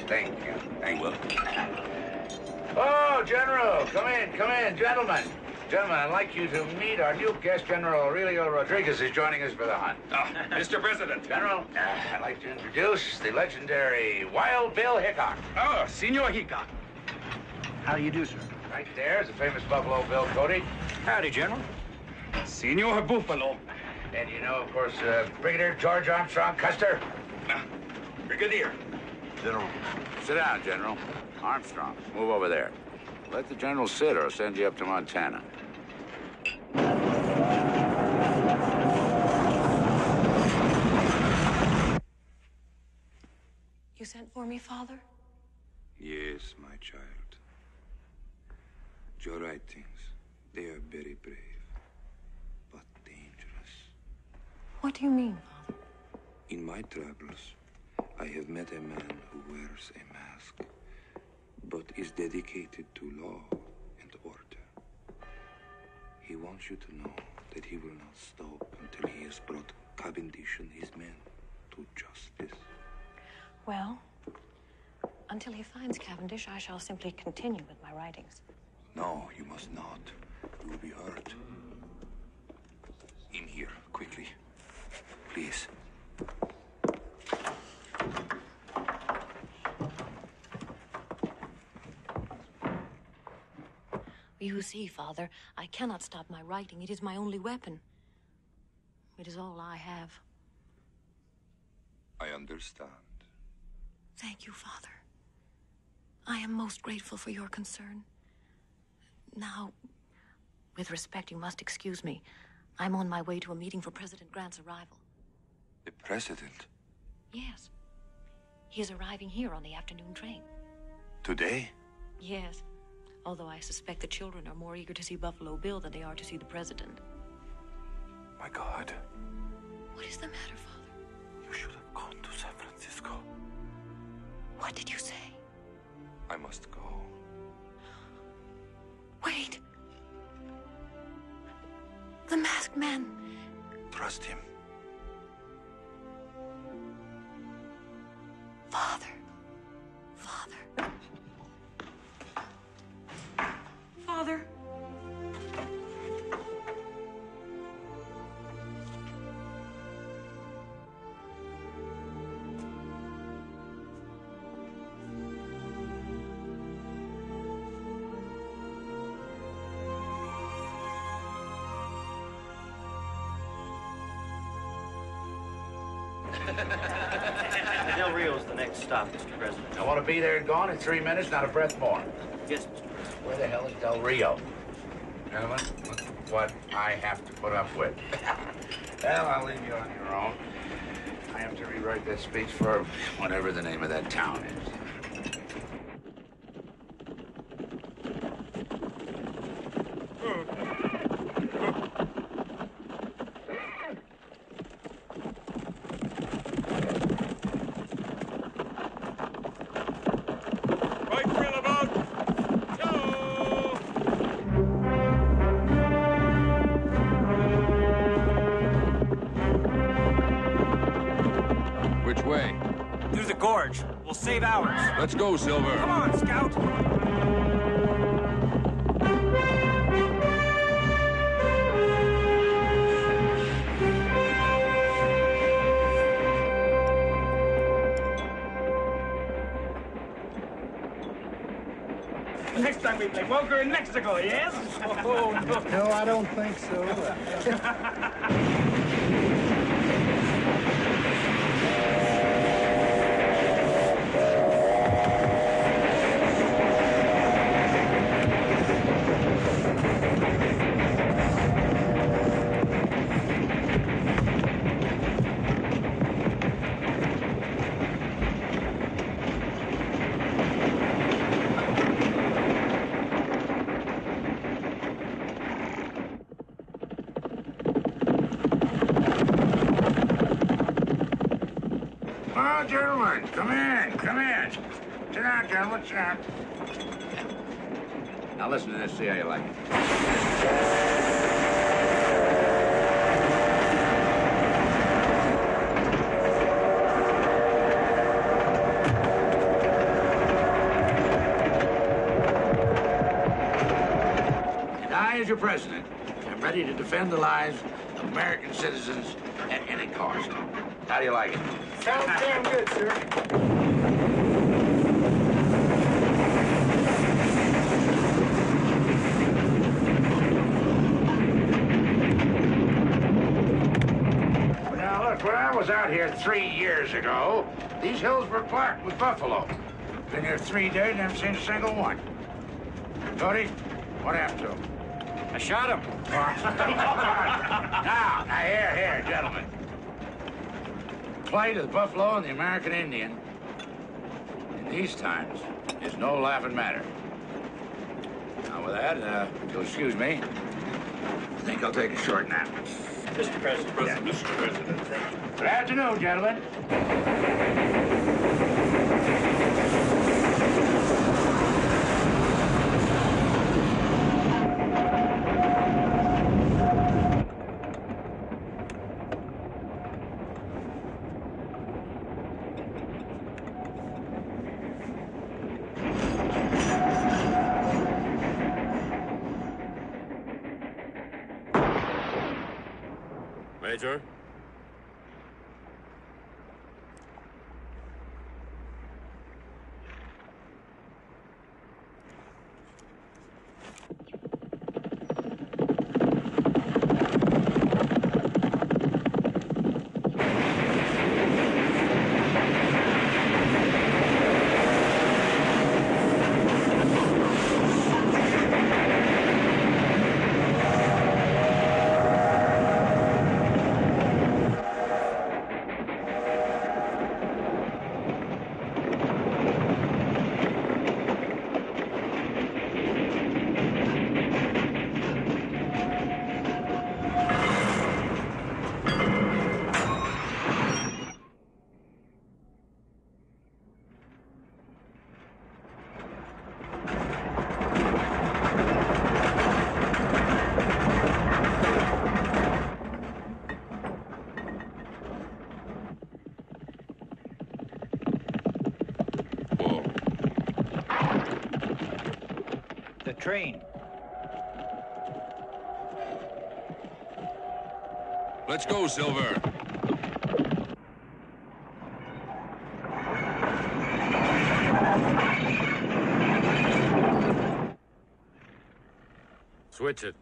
Thank you. Thank you. Oh, General, come in, gentlemen. Gentlemen, I'd like you to meet our new guest, General Aurelio Rodriguez, is joining us for the hunt. Oh, Mr. President. General, I'd like to introduce the legendary Wild Bill Hickok. Oh, Senor Hickok. How do you do, sir? Right there is the famous Buffalo Bill Cody. Howdy, General. Senor Buffalo. And you know, of course, Brigadier George Armstrong Custer. Brigadier. General. Sit down, General. Armstrong, move over there. Let the General sit, or I'll send you up to Montana. You sent for me, Father? Yes, my child. Your writings, they are very brave, but dangerous. What do you mean, Father? In my travels, I have met a man who wears a mask, but is dedicated to law and order. He wants you to know that he will not stop until he has brought Cavendish and his men to justice. Well, until he finds Cavendish, I shall simply continue with my writings. No, you must not. You will be hurt. In here, quickly. Please. You see, Father, I cannot stop my writing. It is my only weapon. It is all I have. I understand. Thank you, Father. I am most grateful for your concern. Now, with respect, you must excuse me. I'm on my way to a meeting for President Grant's arrival. The President? Yes. He is arriving here on the afternoon train. Today? Yes. Although I suspect the children are more eager to see Buffalo Bill than they are to see the President. My God. What is the matter, Father? You should have gone to San Francisco. What did you say? I must go. Wait. The masked man. Trust him. Father. Father. Father. Del Rio's the next stop, Mr. President. I want to be there and gone in 3 minutes, not a breath more. Yes, Mr. President. Where the hell is Del Rio? Gentlemen, look what I have to put up with. Well, I'll leave you on your own. I have to rewrite that speech for whatever the name of that town is. We'll save ours. Let's go, Silver. Come on, Scout. Next time we play poker in Mexico, yes? Oh, no. No, I don't think so. Oh, gentlemen, come in, come in. Sit down, gentlemen, sit down. Now listen to this, see how you like it. And I, as your president, am ready to defend the lives of American citizens at any cost. How do you like it? Sounds damn good, sir. Now, look, when I was out here 3 years ago, these hills were barked with buffalo. Been here 3 days and haven't seen a single one. Cody, what happened to him? I shot him. now, here, gentlemen. Plight of the buffalo and the American Indian in these times is no laughing matter. Now, with that, if you'll excuse me, I think I'll take a short nap. Mr. President. Yeah. Mr. President, thank you. Good afternoon, gentlemen. Major? Train. Let's go, Silver. Switch it.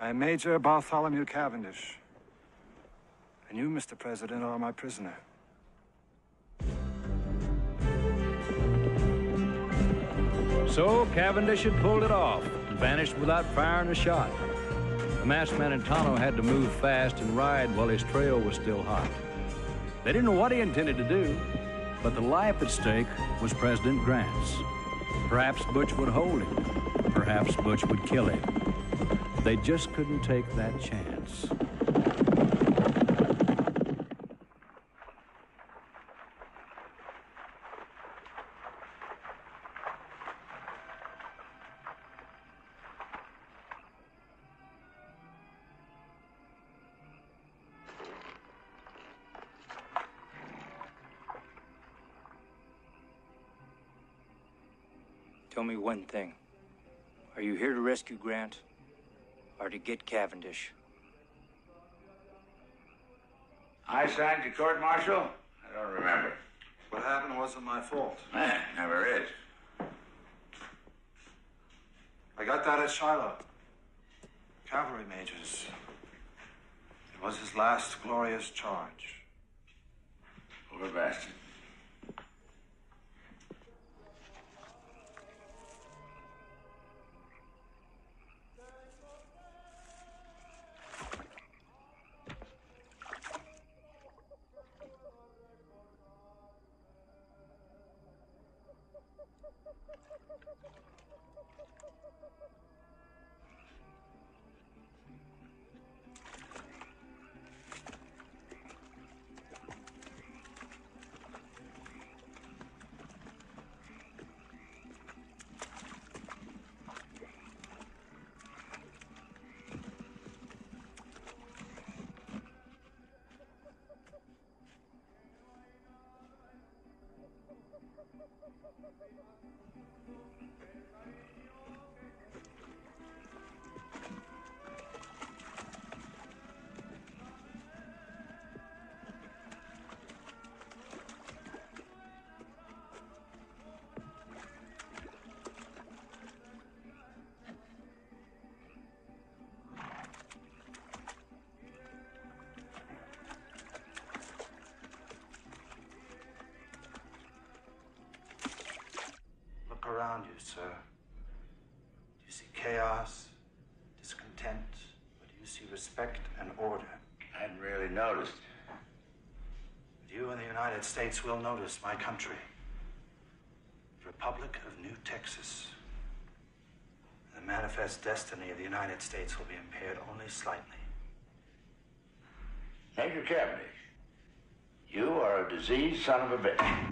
I am Major Bartholomew Cavendish. And you, Mr. President, are my prisoner. So Cavendish had pulled it off and vanished without firing a shot. The masked man and Tonto had to move fast and ride while his trail was still hot. They didn't know what he intended to do, but the life at stake was President Grant's. Perhaps Butch would hold him. Perhaps Butch would kill him. They just couldn't take that chance. Tell me one thing. Are you here to rescue Grant? Or to get Cavendish? I signed your court-martial? I don't remember. What happened wasn't my fault. Never is. I got that at Shiloh. Cavalry majors. It was his last glorious charge. Poor bastard. Around you, sir. Do you see chaos, discontent, or do you see respect and order? I hadn't really noticed. But you in the United States will notice my country, the Republic of New Texas. The manifest destiny of the United States will be impaired only slightly. Major Cavendish, you are a diseased son of a bitch.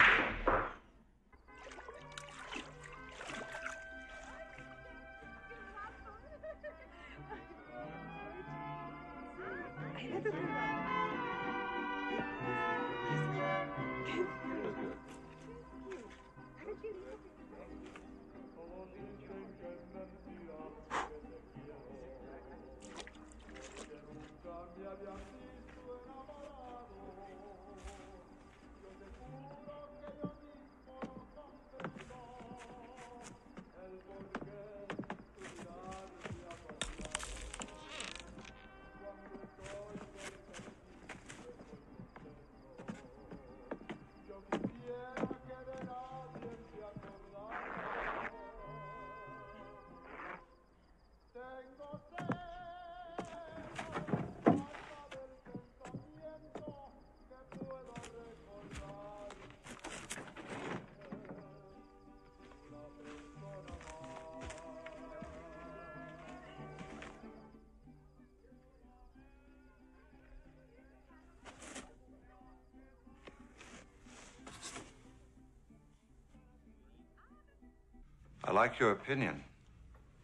I like your opinion.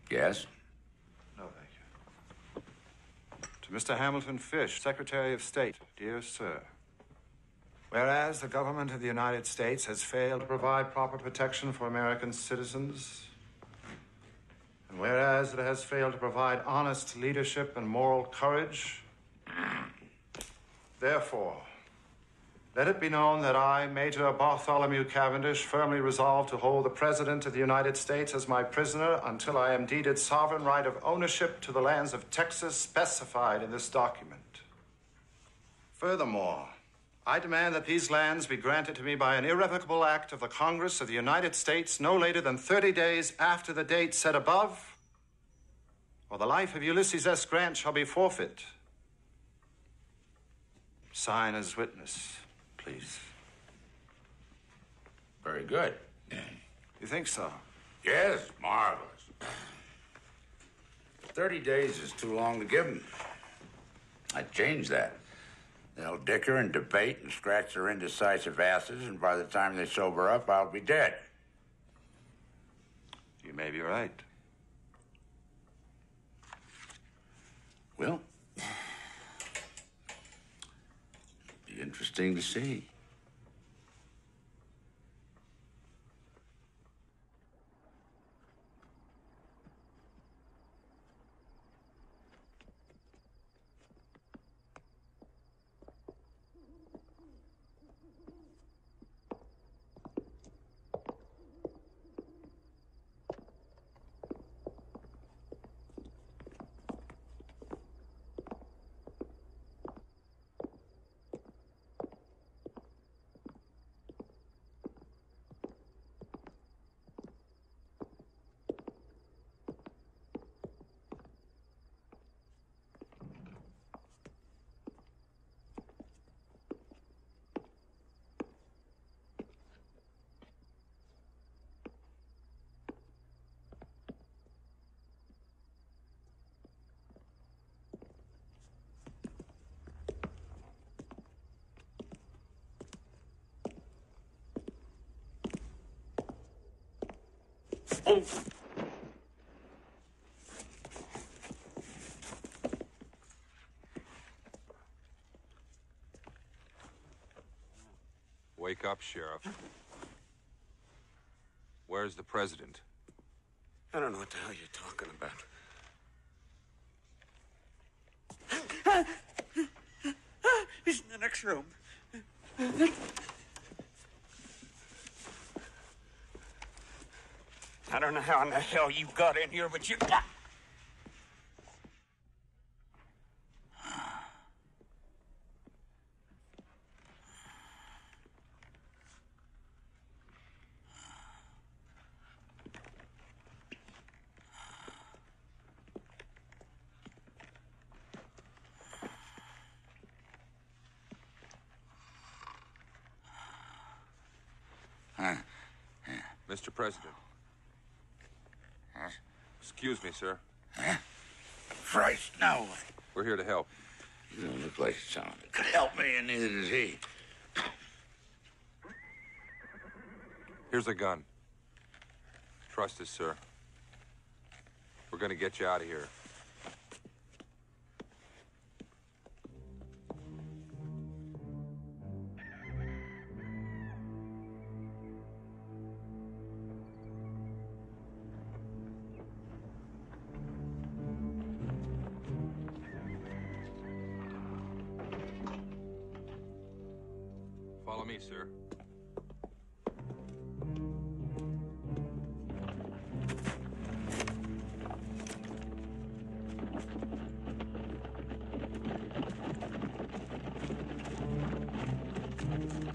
Yes? No, thank you. To Mr. Hamilton Fish, Secretary of State, dear sir. Whereas the government of the United States has failed to provide proper protection for American citizens, and whereas it has failed to provide honest leadership and moral courage, therefore, Let it be known that I, Major Bartholomew Cavendish, firmly resolve to hold the President of the United States as my prisoner until I am deeded sovereign right of ownership to the lands of Texas specified in this document. Furthermore, I demand that these lands be granted to me by an irrevocable act of the Congress of the United States no later than 30 days after the date set above, or the life of Ulysses S. Grant shall be forfeit. Sign as witness, please. Very good. You think so? Yes, marvelous. 30 days is too long to give them. I'd change that. They'll dicker and debate and scratch their indecisive asses, and by the time they sober up, I'll be dead. You may be right. Well, be interesting to see. Oh. Wake up, Sheriff. Where's the president? I don't know what the hell you're talking about. He's in the next room. I don't know how in the hell you got in here, but you... Mr. President. Excuse me, sir. Christ, no. We're here to help. You don't look like someone that could help me, and neither does he. Here's a gun. Trust us, sir. We're gonna get you out of here. Follow me, sir.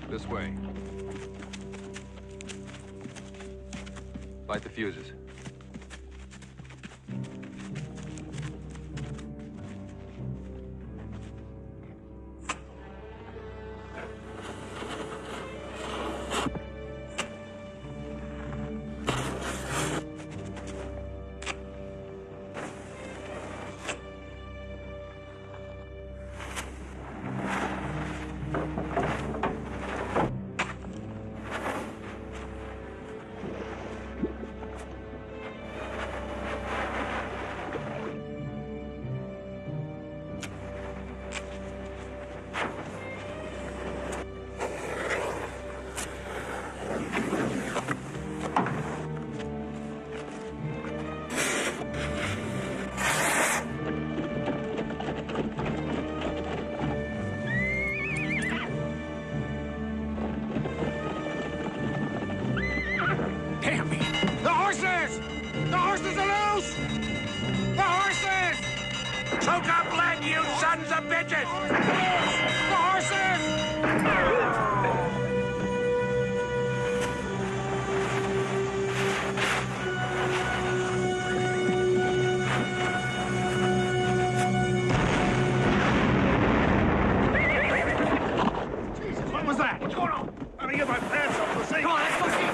This way. Light the fuses. horses are loose! The horses! Choke up lead, you sons of bitches! The horses! Jesus, what was that? What's going on? Let me get my pants off the seat. Come on, let's go see.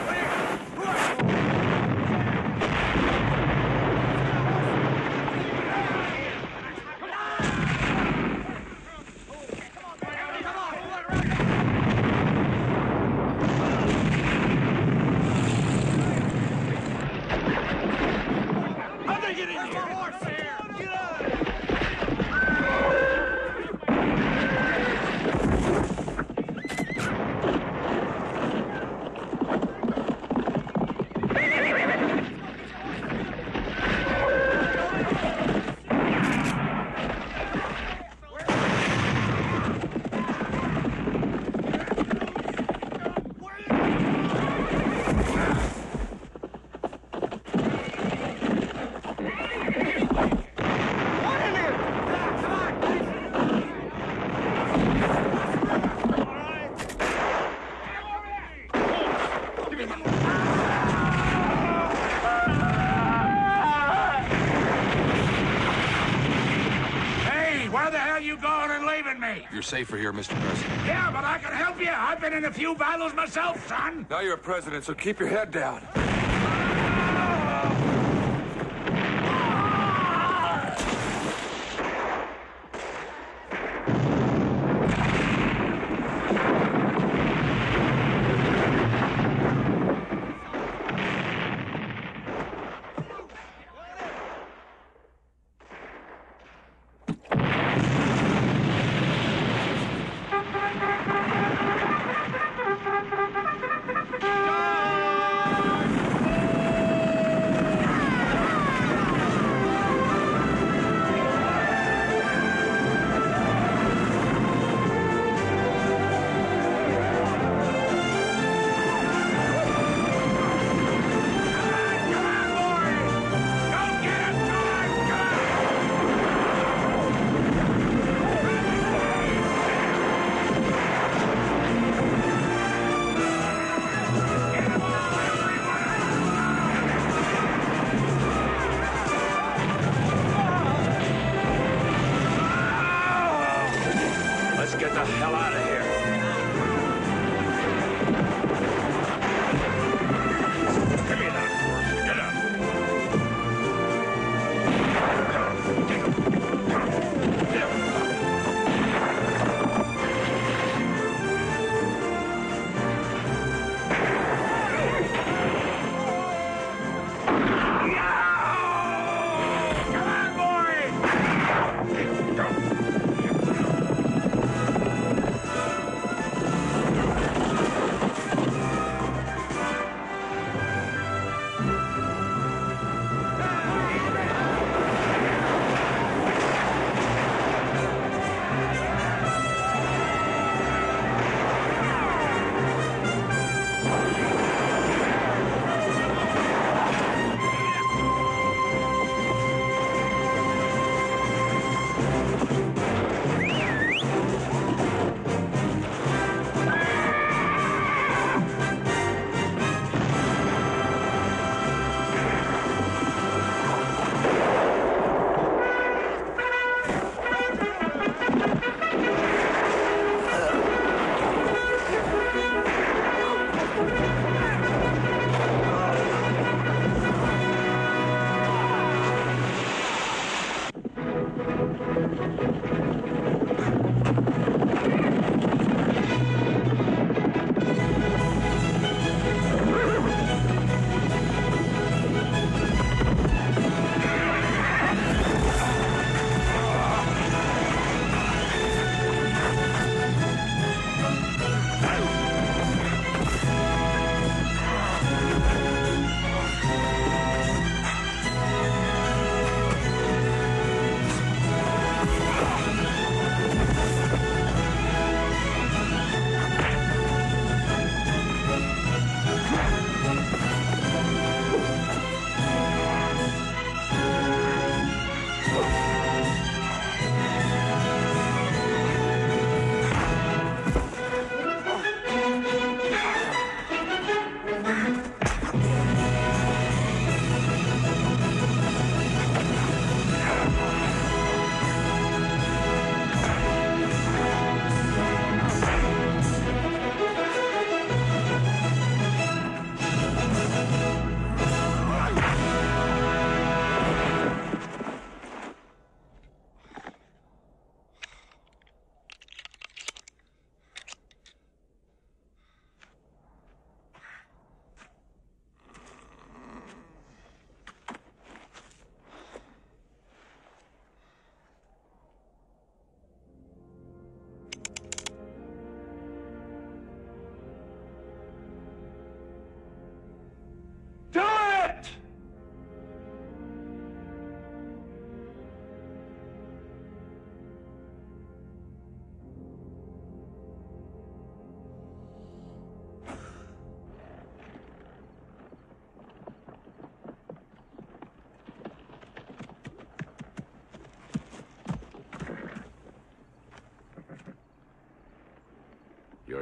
You're safer here, Mr. President. Yeah, but I can help you. I've been in a few battles myself, son. Now you're a president, so keep your head down.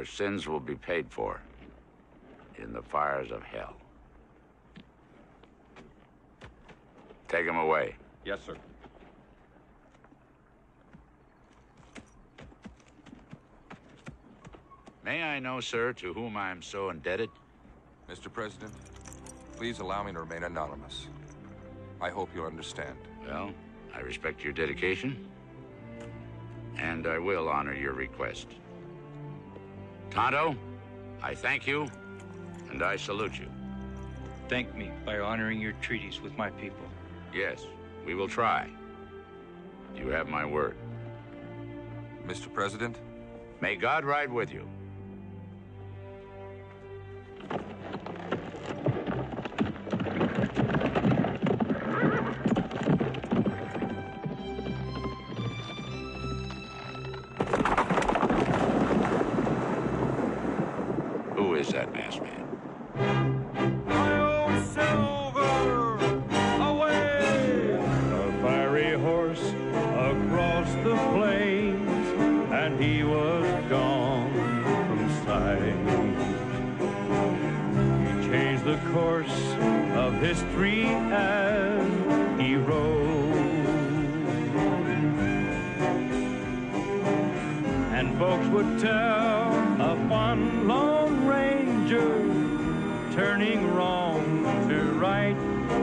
Your sins will be paid for in the fires of hell. Take him away. Yes, sir. May I know, sir, to whom I am so indebted? Mr. President, please allow me to remain anonymous. I hope you'll understand. Well, I respect your dedication, and I will honor your request. Tonto, I thank you, and I salute you. Thank me by honoring your treaties with my people. Yes, we will try. You have my word. Mr. President? May God ride with you. Who is that masked man? The plains, and he was gone from sight. He changed the course of history as he rode, and folks would tell of one lone ranger turning wrong to right.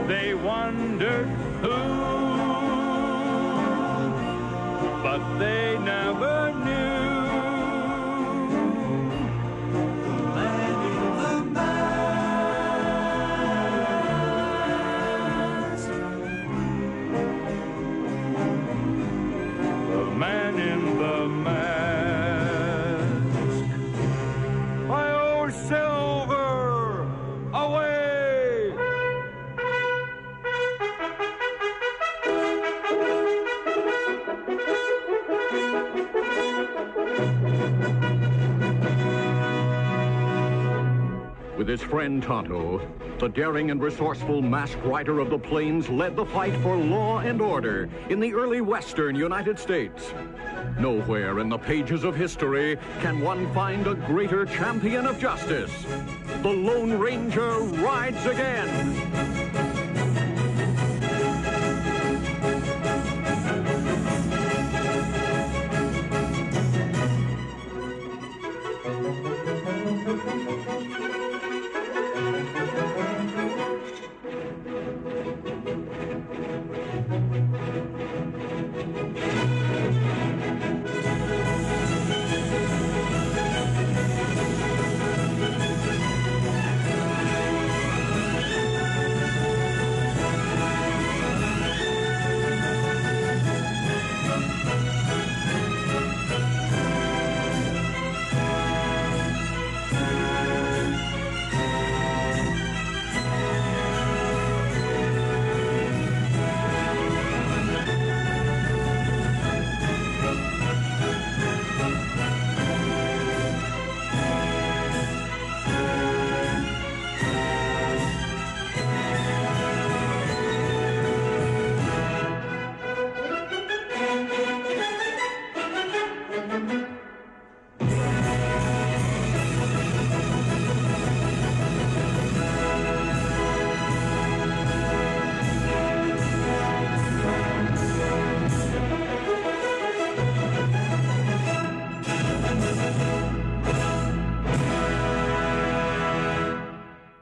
They wondered who, but they never knew. The man in the mask. The man in the mask. My old Silver, away! With his friend Tonto, the daring and resourceful masked rider of the plains led the fight for law and order in the early western United States. Nowhere in the pages of history can one find a greater champion of justice. The Lone Ranger rides again.